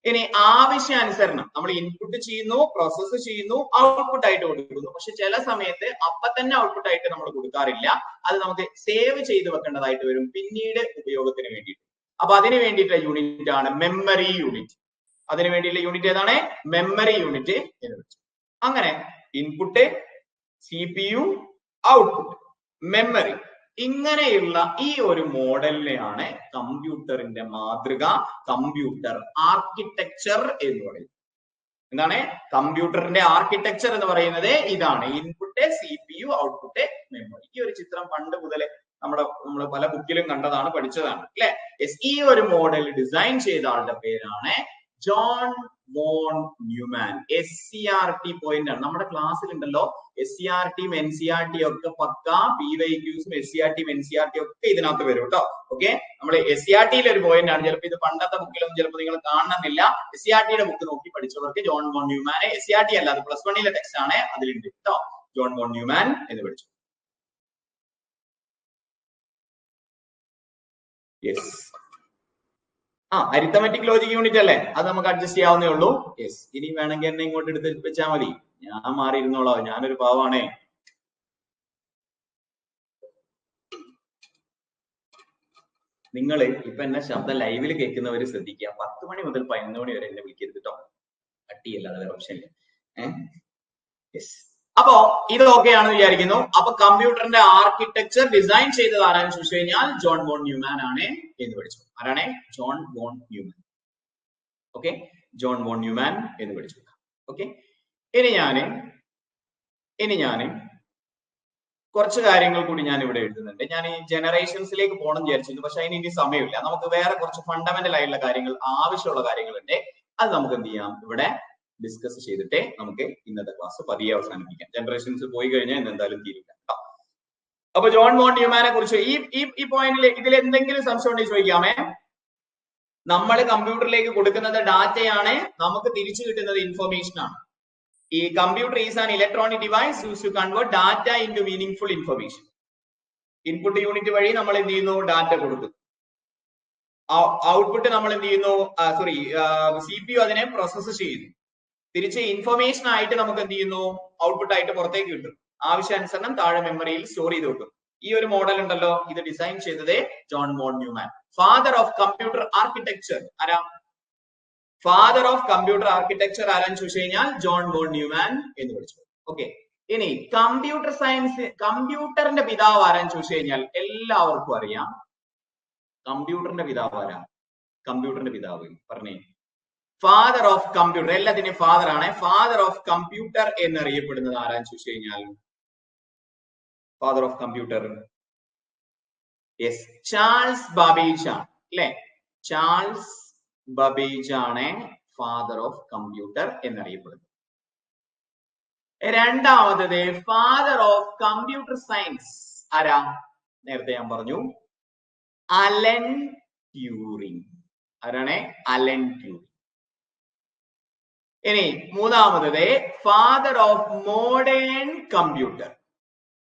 ഇനി ആവശ്യാനുസരണം നമ്മൾ ഇൻപുട്ട് ചെയ്യുന്നു, പ്രോസസ്സ് ചെയ്യുന്നു, ഔട്ട്പുട്ട് ആയിട്ട് കൊടുക്കുന്നു. പക്ഷെ ചില സമയത്ത് അപ്പൊ തന്നെ ഔട്ട്പുട്ട് ആയിട്ട് നമ്മൾ കൊടുക്കാറില്ല. അത് നമുക്ക് സേവ് ചെയ്ത് വെക്കേണ്ടതായിട്ട് വരും പിന്നീട് ഉപയോഗത്തിന് വേണ്ടിയിട്ട്. അപ്പൊ അതിന് വേണ്ടിയിട്ടുള്ള യൂണിറ്റ് ആണ് മെമ്മറി യൂണിറ്റ്. അതിന് വേണ്ടിയുള്ള യൂണിറ്റ് ഏതാണ്? മെമ്മറി യൂണിറ്റ് എന്ന് വെച്ചു. അങ്ങനെ ഇൻപുട്ട്, CPU, ഔട്ട്പുട്ട്, മെമ്മറി, ഇങ്ങനെയുള്ള ഈ ഒരു മോഡലിനെയാണ് കമ്പ്യൂട്ടറിന്റെ മാതൃക, കമ്പ്യൂട്ടർ ആർക്കിടെക്ചർ എന്ന് പറയുന്നത്. എന്താണ് കമ്പ്യൂട്ടറിന്റെ ആർക്കിടെക്ചർ എന്ന് പറയുന്നത്? ഇതാണ്, ഇൻപുട്ട്, CPU, ഔട്ട്പുട്ട്, മെമ്മറി. ഈ ഒരു ചിത്രം പണ്ട് മുതലേ നമ്മൾ പല ബുക്കിലും കണ്ടതാണ്, പഠിച്ചതാണ് അല്ലെ. ഈ ഒരു മോഡൽ ഡിസൈൻ ചെയ്ത ആളുടെ പേരാണ് John von Neumann. SCRT point ആണ്. നമ്മുടെ ക്ലാസ്സിൽ ഉണ്ടല്ലോ SCRT, NCRT ഒക്കെ പക്ക PYQs, SCRT, NCRT ഒക്കെ ഇതിനകത്ത് വരും കേട്ടോ. ഓക്കെ, നമ്മൾ SCRT ഒരു പോയിന്റ് ആണ്. ചിലപ്പോൾ ഇത് പണ്ടത്തെ ബുക്കിലൊന്നും ചിലപ്പോൾ നിങ്ങൾ കാണണമെന്നില്ല. SCRT ബുക്ക് നോക്കി പഠിച്ചവർക്ക് ജോൺ വോൺ ന്യൂമാനെ, SCRT അല്ല, അത് +1 ടെക്സ്റ്റ് ആണ്, അതിലുണ്ട് കേട്ടോ, ജോൺ വോൺ ന്യൂമാൻ എന്ന് പഠിച്ചു. യെസ്, അരിത്തമെറ്റിക് ലോജിക് യൂണിറ്റ് അല്ലേ, അത് നമുക്ക് അഡ്ജസ്റ്റ് ചെയ്യാവുന്നേ ഉള്ളൂ. യെസ്, ഇനി വേണമെങ്കിൽ എന്നെ ഇങ്ങോട്ട് എടുത്ത് വെച്ചാൽ മതി, ഞാൻ മാറി ഇരുന്നോളാം, ഞാനൊരു പാവാണേ. നിങ്ങൾ ഇപ്പൊ എന്നെ ശബ്ദം ലൈവിൽ കേൾക്കുന്നവര് ശ്രദ്ധിക്കുക, 10 മണി മുതൽ 11 മണി വരെ എന്നെ വിളിക്കരുത് കേട്ടോ, കട്ടിയല്ലാതെ വേറെ ഓപ്ഷൻ ഇല്ല. യെസ്, അപ്പോ ഇത് ഓക്കെ ആണെന്ന് വിചാരിക്കുന്നു. അപ്പൊ കമ്പ്യൂട്ടറിന്റെ ആർക്കിടെക്ചർ ഡിസൈൻ ചെയ്തത് ആരാന്ന് ചോദിച്ചു കഴിഞ്ഞാൽ ജോൺ വോൺ ന്യൂമാൻ ആണ് എന്ന് പഠിച്ചു. ആരാണ്? John von Neumann. Okay, John von Neumann എന്ന് പഠിച്ചു. ഓക്കെ, ഇനി ഞാന് കുറച്ച് കാര്യങ്ങൾ കൂടി ഞാൻ ഇവിടെ എഴുതുന്നുണ്ട്. ഞാൻ ഈ ജനറേഷൻസിലേക്ക് പോകണം വിചാരിച്ചിരുന്നു, പക്ഷെ അതിന് ഇനി സമയമില്ല. നമുക്ക് വേറെ കുറച്ച് ഫണ്ടമെന്റൽ ആയിട്ടുള്ള കാര്യങ്ങൾ, ആവശ്യമുള്ള കാര്യങ്ങളുണ്ട്, അത് നമുക്ക് എന്ത് ചെയ്യാം, ഇവിടെ ഡിസ്കസ് ചെയ്തിട്ടേ നമുക്ക് ഇന്നത്തെ ക്ലാസ് പതിയെ അവസാനിപ്പിക്കാം. ജനറേഷൻസ് പോയി കഴിഞ്ഞാൽ ഇന്ന് എന്തായാലും തീരില്ല. അപ്പൊ ജോൺ വോൺ ന്യൂമാനെ കുറിച്ച് ഈ പോയിന്റിൽ ഇതിൽ എന്തെങ്കിലും സംശയം ഉണ്ടെങ്കിൽ ചോദിക്കാമേ. നമ്മൾ കമ്പ്യൂട്ടറിലേക്ക് കൊടുക്കുന്നത് ഡാറ്റയാണ്, നമുക്ക് തിരിച്ചു കിട്ടുന്നത് ഇൻഫർമേഷൻ ആണ്. ഈ computer is an electronic device use to convert data into meaningful information. Input unit വഴി നമ്മൾ എന്ത് ചെയ്യുന്നു, ഡാറ്റ കൊടുക്കുന്നു. ഔട്ട്പുട്ട് നമ്മൾ എന്ത് ചെയ്യുന്നു, CPU അതിനെ പ്രോസസ്സ് ചെയ്യുന്നു. തിരിച്ച് ഇൻഫർമേഷൻ ആയിട്ട് നമുക്ക് എന്ത് ചെയ്യുന്നു, ഔട്ട്പുട്ട് ആയിട്ട് പുറത്തേക്ക് കിട്ടും. ആവശ്യാനുസരണം താഴെ മെമ്മറിയിൽ സ്റ്റോർ ചെയ്ത് വെക്കും. ഈ ഒരു മോഡൽ ഉണ്ടല്ലോ, ഇത് ഡിസൈൻ ചെയ്തത് John von Neumann. Father of computer architecture ആരാ? ഫാദർ ഓഫ് കമ്പ്യൂട്ടർ ആർക്കിടെക്ചർ ആരാന്ന് ചോദിച്ചു കഴിഞ്ഞാൽ ജോൺ വോൺ ന്യൂമാൻ എന്ന് വിളിച്ചു. ഓക്കെ, ഇനി കമ്പ്യൂട്ടർ സയൻസ്, കമ്പ്യൂട്ടറിന്റെ പിതാവ് ആരാന്ന് ചോദിച്ചു കഴിഞ്ഞാൽ എല്ലാവർക്കും അറിയാം. കമ്പ്യൂട്ടറിന്റെ പിതാവ് ആരാ? കമ്പ്യൂട്ടറിന്റെ പിതാവ് പറഞ്ഞേ. ഫാദർ ഓഫ് കമ്പ്യൂട്ടർ, എല്ലാത്തിന്റെയും ഫാദർ ആണ്. ഫാദർ ഓഫ് കമ്പ്യൂട്ടർ എന്നറിയപ്പെടുന്നത് ആരാന്ന് ചോദിച്ചു കഴിഞ്ഞാൽ, father of computer, yes, Charles Babbage ആണ് അല്ലെ? ചാൾസ് ബാബേജ് ആണ് ഫാദർ ഓഫ് കമ്പ്യൂട്ടർ എന്നറിയപ്പെടുന്നത്. രണ്ടാമത്തത് ഫാദർ ഓഫ് കമ്പ്യൂട്ടർ സയൻസ് ആരാ? നേരത്തെ ഞാൻ പറഞ്ഞു, അലൻ ട്യൂറിംഗ്. ആരാണ്? Allen Turing. ഇനി മൂന്നാമത്തത് father of modern computer.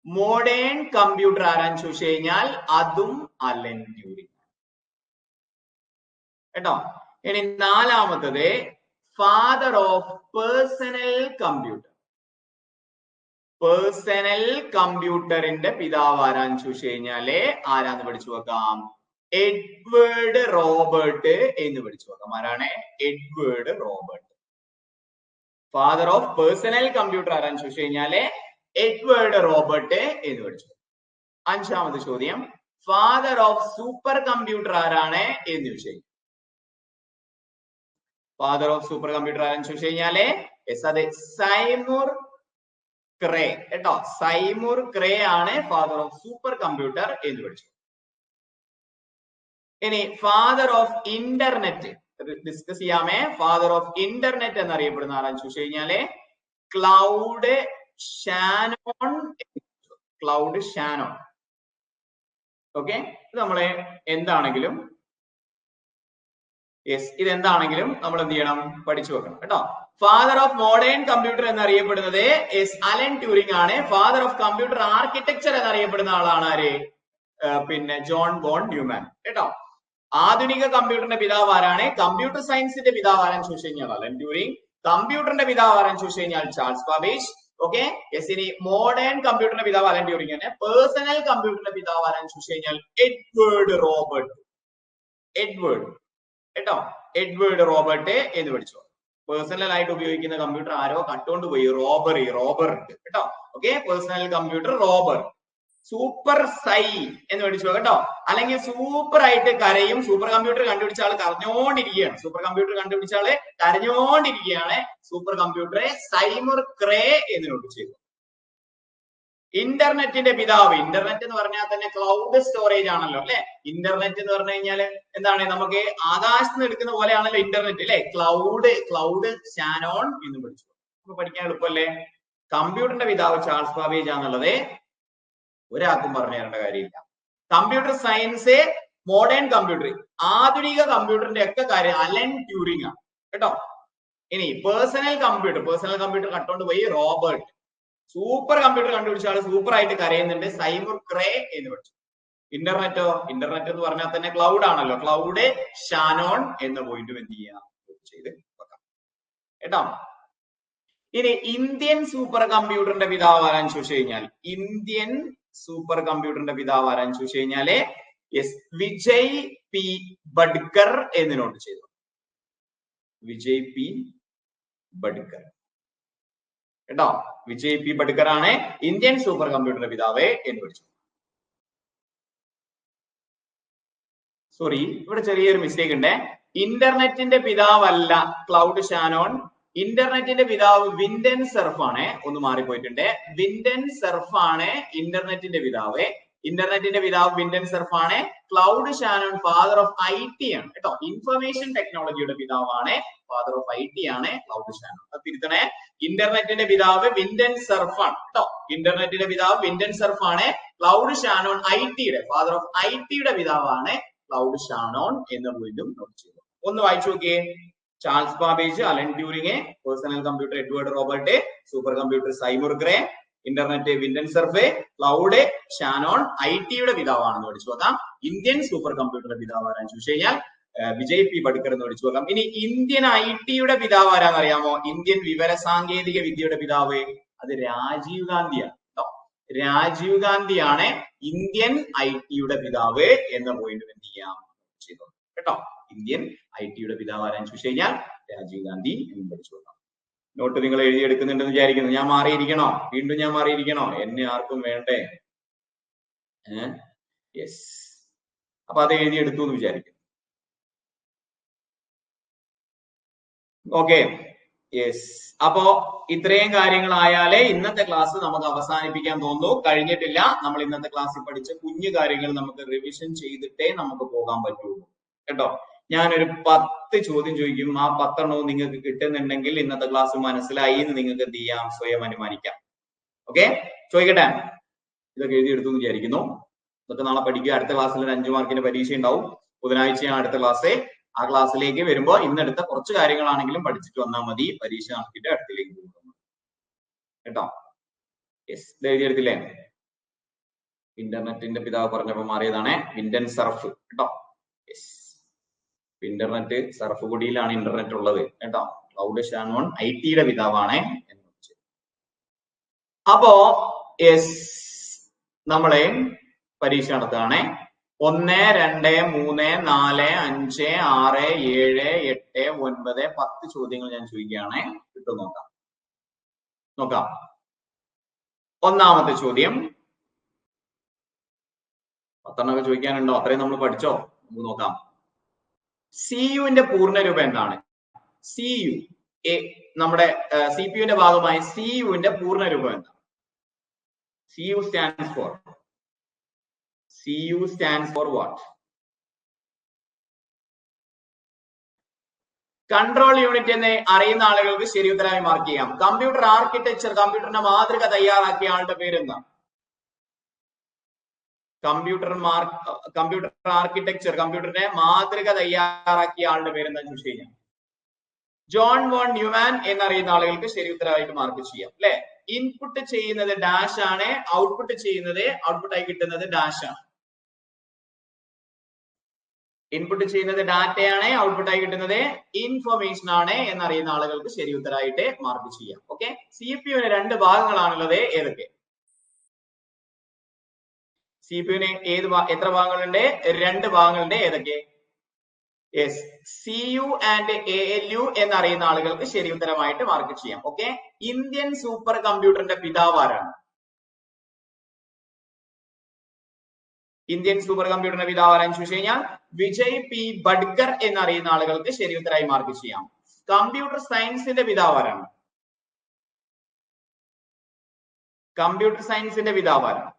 Modern computer ആരാന്ന് ചോദിച്ചു കഴിഞ്ഞാൽ അതും അലൻ ട്യൂറിംഗ് കേട്ടോ. ഇനി നാലാമത്തത് father of personal computer. Personal കമ്പ്യൂട്ടറിന്റെ പിതാവ് ആരാന്ന് ചോദിച്ചു കഴിഞ്ഞാല് ആരാന്ന് പഠിച്ചു വെക്കാം? എഡ്വേർഡ് റോബർട്ട് എന്ന് പഠിച്ചു വെക്കാം. ആരാണ്? Edward Robert. Father of personal computer ആരാന്ന് ചോദിച്ചു കഴിഞ്ഞാല് എഡ്വേർഡ് റോബർട്ട് എന്ന് പഠിച്ചു. അഞ്ചാമത്തെ ചോദ്യം, ഫാദർ ഓഫ് സൂപ്പർ കമ്പ്യൂട്ടർ ആരാണ് എന്ന് ചോദിച്ചു. ഫാദർ ഓഫ് സൂപ്പർ കമ്പ്യൂട്ടർ ആരാന്ന് ചോദിച്ചു കഴിഞ്ഞാല് അതെ സൈമുർ ക്രേ കേട്ടോ. സൈമുർ ക്രേ ആണ് ഫാദർ ഓഫ് സൂപ്പർ കമ്പ്യൂട്ടർ എന്ന് പഠിച്ചു. ഇനി ഫാദർ ഓഫ് ഇന്റർനെറ്റ് ഡിസ്കസ് ചെയ്യാമേ. ഫാദർ ഓഫ് ഇന്റർനെറ്റ് എന്നറിയപ്പെടുന്ന ആരാന്ന് ചോദിച്ചു കഴിഞ്ഞാല് Claude Shannon. Claude Shannon. Okay, ഇത് നമ്മളെ എന്താണെങ്കിലും യെസ്, ഇതെന്താണെങ്കിലും നമ്മൾ എന്ത് ചെയ്യണം? പഠിച്ചു വെക്കണം കേട്ടോ. ഫാദർ ഓഫ് മോഡേൺ കമ്പ്യൂട്ടർ എന്നറിയപ്പെടുന്നത് അലൻ ട്യൂറിംഗ് ആണ്. ഫാദർ ഓഫ് കമ്പ്യൂട്ടർ ആർക്കിടെക്ചർ എന്നറിയപ്പെടുന്ന ആളാണ് ആര്? പിന്നെ ജോൺ വോൺ ന്യൂമാൻ കേട്ടോ. ആധുനിക കമ്പ്യൂട്ടറിന്റെ പിതാവ് ആരാണ്? കമ്പ്യൂട്ടർ സയൻസിന്റെ പിതാവ് ആരാന്ന് ചോദിച്ചു കഴിഞ്ഞാൽ അലൻ ട്യൂറിംഗ്. കമ്പ്യൂട്ടറിന്റെ പിതാവ് ആരാന്ന് ചോദിച്ചു കഴിഞ്ഞാൽ ചാൾസ് ബാബേജ്. Okay, yes. ഇനി മോഡേൺ കമ്പ്യൂട്ടറിന്റെ പിതാവ് അലൻ ട്യൂറിംഗ് തന്നെ. പേഴ്സണൽ കമ്പ്യൂട്ടറിന്റെ പിതാവ് ആരാന്ന് ചോദിച്ചു കഴിഞ്ഞാൽ എഡ്വേർഡ് റോബർട്ട്. എഡ്വേർഡ് കേട്ടോ, എഡ്വേർഡ് റോബർട്ട് എന്ന് പഠിച്ചു. പേഴ്സണൽ ആയിട്ട് ഉപയോഗിക്കുന്ന കമ്പ്യൂട്ടർ ആരോ കട്ടുകൊണ്ടുപോയി, റോബർട്ട് കേട്ടോ. Okay, personal computer Robert. Super സൈ എന്ന് പഠിച്ചു കേട്ടോ. അല്ലെങ്കിൽ സൂപ്പർ ആയിട്ട് കരയും. സൂപ്പർ കമ്പ്യൂട്ടർ കണ്ടുപിടിച്ച ആള് കരഞ്ഞോണ്ടിരിക്കുകയാണ്. സൂപ്പർ കമ്പ്യൂട്ടർ കണ്ടുപിടിച്ച ആള് കരഞ്ഞോണ്ടിരിക്കുകയാണ്. സൂപ്പർ കമ്പ്യൂട്ടറെ സൈമുർ ക്രേ എന്ന് വിളിച്ചു. ഇന്റർനെറ്റിന്റെ പിതാവ്. ഇന്റർനെറ്റ് എന്ന് പറഞ്ഞാൽ തന്നെ ക്ലൗഡ് സ്റ്റോറേജ് ആണല്ലോ അല്ലെ. ഇന്റർനെറ്റ് എന്ന് പറഞ്ഞു കഴിഞ്ഞാൽ എന്താണ്? നമുക്ക് ആകാശത്ത് നിന്ന് എടുക്കുന്ന പോലെയാണല്ലോ ഇന്റർനെറ്റ് അല്ലെ. ക്ലൗഡ് ഷാനോൺ എന്ന് പഠിച്ചു. അപ്പൊ പഠിക്കാൻ എളുപ്പമല്ലേ. കമ്പ്യൂട്ടറിന്റെ പിതാവ് ചാൾസ് ബാബേജ് ആണെന്നുള്ളത് ഒരാൾക്കും പറഞ്ഞു തരേണ്ട കാര്യമില്ല. കമ്പ്യൂട്ടർ സയൻസ് മോഡേൺ കമ്പ്യൂട്ടർ, ആധുനിക കമ്പ്യൂട്ടറിന്റെ ഒക്കെ കാര്യം അലൻ ട്യൂറിംഗ് ആണ് കേട്ടോ. ഇനി പേഴ്സണൽ കമ്പ്യൂട്ടർ കട്ടുകൊണ്ട് പോയി റോബർട്ട്. സൂപ്പർ കമ്പ്യൂട്ടർ കണ്ടുപിടിച്ച ആള് സൂപ്പർ ആയിട്ട് കരയുന്നുണ്ട്, സൈമർ ക്രേ എന്ന് പഠിച്ചു. ഇന്റർനെറ്റ് എന്ന് പറഞ്ഞാൽ തന്നെ ക്ലൗഡ് ആണല്ലോ, ക്ലൗഡ് ഷാനോൺ എന്ന പോയിന്റും എന്ത് ചെയ്യാം ചെയ്ത് വെക്കാം കേട്ടോ. ഇനി ഇന്ത്യൻ സൂപ്പർ കമ്പ്യൂട്ടറിന്റെ പിതാവ് ആരാന്ന് ചോദിച്ചു കഴിഞ്ഞാൽ, ഇന്ത്യൻ സൂപ്പർ കമ്പ്യൂട്ടറിന്റെ പിതാവ് ആരാന്ന് ചോദിച്ചു കഴിഞ്ഞാല് വിജയ് പി ബഡ്കർ എന്ന് നോട്ട് ചെയ്തു. വിജയ് പി ബഡ്കർ കേട്ടോ. വിജയ് പി ബഡ്കർ ആണ് ഇന്ത്യൻ സൂപ്പർ കമ്പ്യൂട്ടറിന്റെ പിതാവ് എന്ന് പഠിച്ചു. സോറി, ഇവിടെ ചെറിയൊരു മിസ്റ്റേക്ക് ഉണ്ട്. ഇന്റർനെറ്റിന്റെ പിതാവല്ല ക്ലൗഡ് ഷാനോൺ, ഇന്റർനെറ്റിന്റെ പിതാവ് വിൻഡൻ സർഫ് ആണ്. ഒന്ന് മാറിപ്പോയിട്ടുണ്ട്. വിൻഡൻ സർഫ് ആണ് ഇന്റർനെറ്റിന്റെ പിതാവ്. ഇന്റർനെറ്റിന്റെ പിതാവ് വിൻഡൻ സർഫ് ആണ്. Cloud Shannon father of IT ആണ് കേട്ടോ. ഇൻഫർമേഷൻ ടെക്നോളജിയുടെ പിതാവാണ്, ഫാദർ ഓഫ് IT ആണ് ക്ലൗഡ് ഷാനോൺ. അത് തിരുത്തണേ. ഇന്റർനെറ്റിന്റെ പിതാവ് വിൻഡൻ സർഫ് ആണ് കേട്ടോ. ഇന്റർനെറ്റിന്റെ പിതാവ് വിൻഡൻ സർഫ് ആണ്. ക്ലൗഡ് ഷാനോൺ IT-യുടെ ഫാദർ ഓഫ് IT-യുടെ പിതാവാണ് ക്ലൗഡ് ഷാനോൺ എന്ന് വീണ്ടും നോട്ട് ചെയ്തു. ഒന്ന് വായിച്ചു നോക്കിയേ. Charles Babbage, Alan Turing, personal computer Edward Robert, super computer Seymour Cray, internet Vinton Cerf, Claude Shannon IT-യുടെ പിതാവാണെന്ന് പഠിച്ചു നോക്കാം. ഇന്ത്യൻ സൂപ്പർ കമ്പ്യൂട്ടറിന്റെ പിതാവ് ആരാന്ന് ചോദിച്ചു കഴിഞ്ഞാൽ വിജയ് പി ബഡ്കർ എന്ന് പഠിച്ചു നോക്കാം. ഇനി ഇന്ത്യൻ IT-യുടെ പിതാവ് ആരാന്ന് അറിയാമോ? ഇന്ത്യൻ വിവര സാങ്കേതിക വിദ്യയുടെ പിതാവ് അത് രാജീവ് ഗാന്ധിയാണ് കേട്ടോ. രാജീവ് ഗാന്ധിയാണ് ഇന്ത്യൻ IT-യുടെ പിതാവ് എന്ന പോയിന്റ് എന്ത് ചെയ്യാം ചെയ്തു കേട്ടോ. ഇന്ത്യൻ IT-യുടെ പിതാവ് ആരാന്ന് ചോദിച്ചു കഴിഞ്ഞാൽ രാജീവ് ഗാന്ധി എന്ന് പഠിച്ചു നോക്കാം. നോട്ട് നിങ്ങൾ എഴുതിയെടുക്കുന്നുണ്ടെന്ന് വിചാരിക്കുന്നു. ഞാൻ മാറിയിരിക്കണോ? വീണ്ടും ഞാൻ മാറിയിരിക്കണോ? എന്നെ ആർക്കും വേണ്ടേ? യെസ്. അപ്പൊ അത് എഴുതിയെടുത്തു എന്ന് വിചാരിക്കുന്നു. Okay, yes. അപ്പോ ഇത്രയും കാര്യങ്ങളായാലേ ഇന്നത്തെ ക്ലാസ് നമുക്ക് അവസാനിപ്പിക്കാൻ തോന്നുന്നു. കഴിഞ്ഞിട്ടില്ല. നമ്മൾ ഇന്നത്തെ ക്ലാസ്സിൽ പഠിച്ച കുഞ്ഞു കാര്യങ്ങൾ നമുക്ക് റിവിഷൻ ചെയ്തിട്ടേ നമുക്ക് പോകാൻ പറ്റുള്ളൂ കേട്ടോ. ഞാനൊരു 10 ചോദ്യം ചോദിക്കും. ആ 10 എണ്ണവും നിങ്ങൾക്ക് കിട്ടുന്നുണ്ടെങ്കിൽ ഇന്നത്തെ ക്ലാസ് മനസ്സിലായി എന്ന് നിങ്ങൾക്ക് എന്ത് ചെയ്യാം, സ്വയം അനുമാനിക്കാം. ഓക്കെ, ചോദിക്കട്ടെ. ഇതൊക്കെ എഴുതിയെടുത്തു എന്ന് വിചാരിക്കുന്നു. ഇതൊക്കെ നാളെ പഠിക്കുക. അടുത്ത ക്ലാസ്സിൽ ഒരു 5 മാർക്കിന്റെ പരീക്ഷ ഉണ്ടാവും. ബുധനാഴ്ചയാണ് അടുത്ത ക്ലാസ്. ആ ക്ലാസ്സിലേക്ക് വരുമ്പോൾ ഇന്നെടുത്ത കുറച്ച് കാര്യങ്ങളാണെങ്കിലും പഠിച്ചിട്ട് വന്നാൽ മതി. പരീക്ഷ നടത്തിയിട്ട് അടുത്തേക്ക് പോകും കേട്ടോ. യെസ്, ഇത് എഴുതിയെടുത്തില്ലേ? ഇന്റർനെറ്റിന്റെ പിതാവ് പറഞ്ഞപ്പോ മാറിയതാണ് വിൻഡൻ സർഫ് കേട്ടോ. യെസ്, ഇന്റർനെറ്റ് സർഫ് കുടിയിലാണ് ഇന്റർനെറ്റ് ഉള്ളത് കേട്ടോ. ക്ലൗഡ് ഷാനോൺ IT-യുടെ പിതാവാണ് എന്ന് വെച്ചു. അപ്പോ യെസ്, നമ്മളെ പരീക്ഷ നടത്തുകയാണ്. 1, 2, 3, 4, 5, 6, 7, 8, 9, 10 ചോദ്യങ്ങൾ ഞാൻ ചോദിക്കുകയാണ്. കിട്ടും നോക്കാം. ഒന്നാമത്തെ ചോദ്യം. 10 എണ്ണമൊക്കെ ചോദിക്കാനുണ്ടോ? അത്രയും നമ്മൾ പഠിച്ചോ? നമുക്ക് നോക്കാം. CU-ന്റെ പൂർണ്ണരൂപം എന്താണ്? CU നമ്മുടെ CPU-ന്റെ ഭാഗമായ CU-ന്റെ പൂർണ്ണരൂപം എന്താണ്? CU stands for what? Control unit എന്ന് അറിയുന്ന ആളുകൾക്ക് ശരി ഉത്തരമായി മാർക്ക് ചെയ്യാം. കമ്പ്യൂട്ടർ ആർക്കിടെക്ചർ, കമ്പ്യൂട്ടറിന്റെ മാതൃക തയ്യാറാക്കിയ ആളുടെ പേരെന്താ? കമ്പ്യൂട്ടർ ആർക്കിടെക്ചർ, കമ്പ്യൂട്ടറിന്റെ മാതൃക തയ്യാറാക്കിയ ആളുടെ പേരെന്താന്ന് ചോദിച്ചു കഴിഞ്ഞാൽ ജോൺ വോൺ ന്യൂമാൻ എന്നറിയുന്ന ആളുകൾക്ക് ശരി ഉത്തരവായിട്ട് മാർക്ക് ചെയ്യാം അല്ലെ. ഇൻപുട്ട് ചെയ്യുന്നത് ഡാഷ് ആണ്, ഔട്ട്പുട്ട് ആയി കിട്ടുന്നത് ഡാഷ് ആണ്. ഇൻപുട്ട് ചെയ്യുന്നത് ഡാറ്റയാണ്, ഔട്ട്പുട്ട് ആയി കിട്ടുന്നത് ഇൻഫർമേഷൻ ആണ് എന്നറിയുന്ന ആളുകൾക്ക് ശരി ഉത്തരമായിട്ട് മാർക്ക് ചെയ്യാം. ഓക്കെ, CPU-ന് 2 ഭാഗങ്ങളാണുള്ളത്. ഏതൊക്കെ? CPU-ന് എത്ര ഭാഗങ്ങളുണ്ട്? 2 ഭാഗങ്ങളുണ്ട്. ഏതൊക്കെ? യെസ്, CU ആൻഡ് ALU എന്നറിയുന്ന ആളുകൾക്ക് ശരി ഉത്തരമായിട്ട് മാർക്ക് ചെയ്യാം. ഓക്കെ, ഇന്ത്യൻ സൂപ്പർ കമ്പ്യൂട്ടറിന്റെ പിതാവ് ആരാണ്? ഇന്ത്യൻ സൂപ്പർ കമ്പ്യൂട്ടറിന്റെ പിതാവ് ആരാന്ന് ചോദിച്ചു കഴിഞ്ഞാൽ വിജയ് പി ബഡ്കർ എന്നറിയുന്ന ആളുകൾക്ക് ശരി ഉത്തരമായി മാർക്ക് ചെയ്യാം. കമ്പ്യൂട്ടർ സയൻസിന്റെ പിതാവ് ആരാണ്? കമ്പ്യൂട്ടർ സയൻസിന്റെ പിതാവ് ആരാണ്?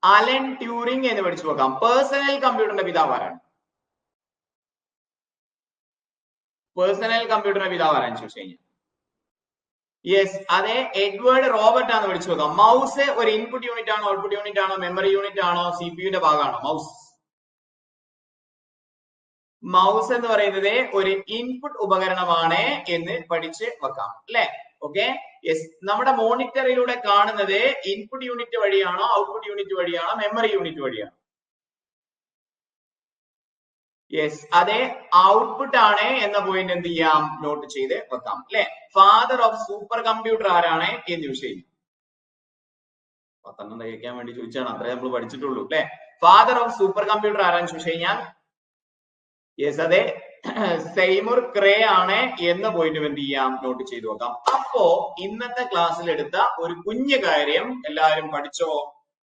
അലൻ ട്യൂറിംഗ് എന്ന് പഠിച്ചു നോക്കാം. പേഴ്സണൽ കമ്പ്യൂട്ടറിന്റെ പിതാവ് ആരാണ്? പേഴ്സണൽ കമ്പ്യൂട്ടറിന്റെ പിതാവ് ആരാന്ന് ചോദിച്ചു കഴിഞ്ഞാൽ യെസ്, അതെ, എഡ്വേർഡ് റോബർട്ട് ആണ് വിളിച്ചു നോക്കാം. മൗസ് ഒരു ഇൻപുട്ട് യൂണിറ്റ് ആണോ ഔട്ട്പുട്ട് യൂണിറ്റ് ആണോ മെമ്മറി യൂണിറ്റ് ആണോ സിപിയുടെ ഭാഗമാണോ? മൗസ് എന്ന് പറയുന്നത് ഒരു ഇൻപുട്ട് ഉപകരണമാണ് എന്ന് പഠിച്ച് വെക്കാം അല്ലെ? Okay, yes. നമ്മുടെ മോണിറ്ററിലൂടെ കാണുന്നത് ഇൻപുട്ട് യൂണിറ്റ് വഴിയാണോ ഔട്ട്പുട്ട് യൂണിറ്റ് വഴിയാണോ മെമ്മറി യൂണിറ്റ് വഴിയാണോ? യെസ്, അതെ, ഔട്ട്പുട്ട് ആണ് എന്ന പോയിന്റ് എന്ത് ചെയ്യാം? നോട്ട് ചെയ്ത് വെക്കാം അല്ലെ? ഫാദർ ഓഫ് സൂപ്പർ കമ്പ്യൂട്ടർ ആരാണ് എന്ന് ചോദിച്ചു. 10 കഴിക്കാൻ വേണ്ടി ചോദിച്ചാണ്, അത്രേ നമ്മൾ പഠിച്ചിട്ടുള്ളൂ അല്ലെ? ഫാദർ ഓഫ് സൂപ്പർ കമ്പ്യൂട്ടർ ആരാന്ന് ചോദിച്ചു കഴിഞ്ഞാൽ യെസ്, അതെ, സെയ്മൂർ ക്രേ ആണ് എന്ന പോയിന്റ് എന്ത് ചെയ്യാം? നോട്ട് ചെയ്തു വെക്കാം. അപ്പോ ഇന്നത്തെ ക്ലാസ്സിൽ എടുത്ത ഒരു കുഞ്ഞു കാര്യം എല്ലാവരും പഠിച്ചോ?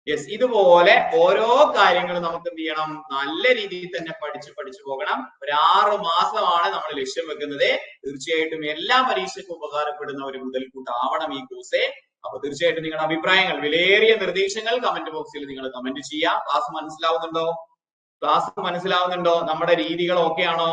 യെസ്, ഇതുപോലെ ഓരോ കാര്യങ്ങളും നമുക്ക് എന്ത് ചെയ്യണം? നല്ല രീതിയിൽ തന്നെ പഠിച്ചു പോകണം. ഒരു 6 മാസമാണ് നമ്മൾ ലക്ഷ്യം വെക്കുന്നത്. തീർച്ചയായിട്ടും എല്ലാ പരീക്ഷയ്ക്കും ഉപകാരപ്പെടുന്ന ഒരു മുതൽക്കൂട്ടാവണം ഈ കോഴ്സ്. അപ്പൊ തീർച്ചയായിട്ടും നിങ്ങളുടെ അഭിപ്രായങ്ങൾ, വിലയേറിയ നിർദ്ദേശങ്ങൾ കമന്റ് ബോക്സിൽ നിങ്ങൾ കമന്റ് ചെയ്യാം. ക്ലാസ് മനസ്സിലാവുന്നുണ്ടോ? നമ്മുടെ രീതികൾ ഓക്കെ ആണോ?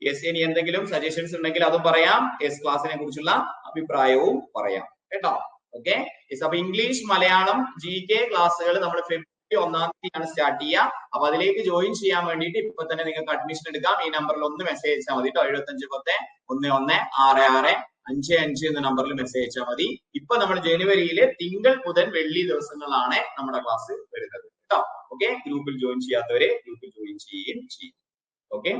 യെസ്, ഇനി എന്തെങ്കിലും സജഷൻസ് ഉണ്ടെങ്കിൽ അതും പറയാം. യെസ്, ക്ലാസ്സിനെ കുറിച്ചുള്ള അഭിപ്രായവും പറയാം കേട്ടോ. Okay, yes. അപ്പൊ ഇംഗ്ലീഷ്, മലയാളം, GK ക്ലാസ്സുകൾ നമ്മൾ ഫെബ്രുവരി 1-ാം തീയതിയാണ് സ്റ്റാർട്ട് ചെയ്യുക. അപ്പൊ അതിലേക്ക് ജോയിൻ ചെയ്യാൻ വേണ്ടിയിട്ട് ഇപ്പൊ തന്നെ നിങ്ങൾക്ക് അഡ്മിഷൻ എടുക്കാം. ഈ നമ്പറിൽ ഒന്ന് മെസ്സേജ് അയച്ചാൽ മതി കേട്ടോ. 7510116655 എന്ന നമ്പറിൽ മെസ്സേജ് അയച്ചാൽ മതി. ഇപ്പൊ നമ്മൾ ജനുവരിയില് തിങ്കൾ ബുധൻ വെള്ളി ദിവസങ്ങളിലാണ് നമ്മുടെ ക്ലാസ് വരുന്നത് കേട്ടോ. ഓക്കെ, ഗ്രൂപ്പിൽ ജോയിൻ ചെയ്യാത്തവരെ ഗ്രൂപ്പിൽ ജോയിൻ ചെയ്യുകയും ചെയ്യും. ഓക്കെ.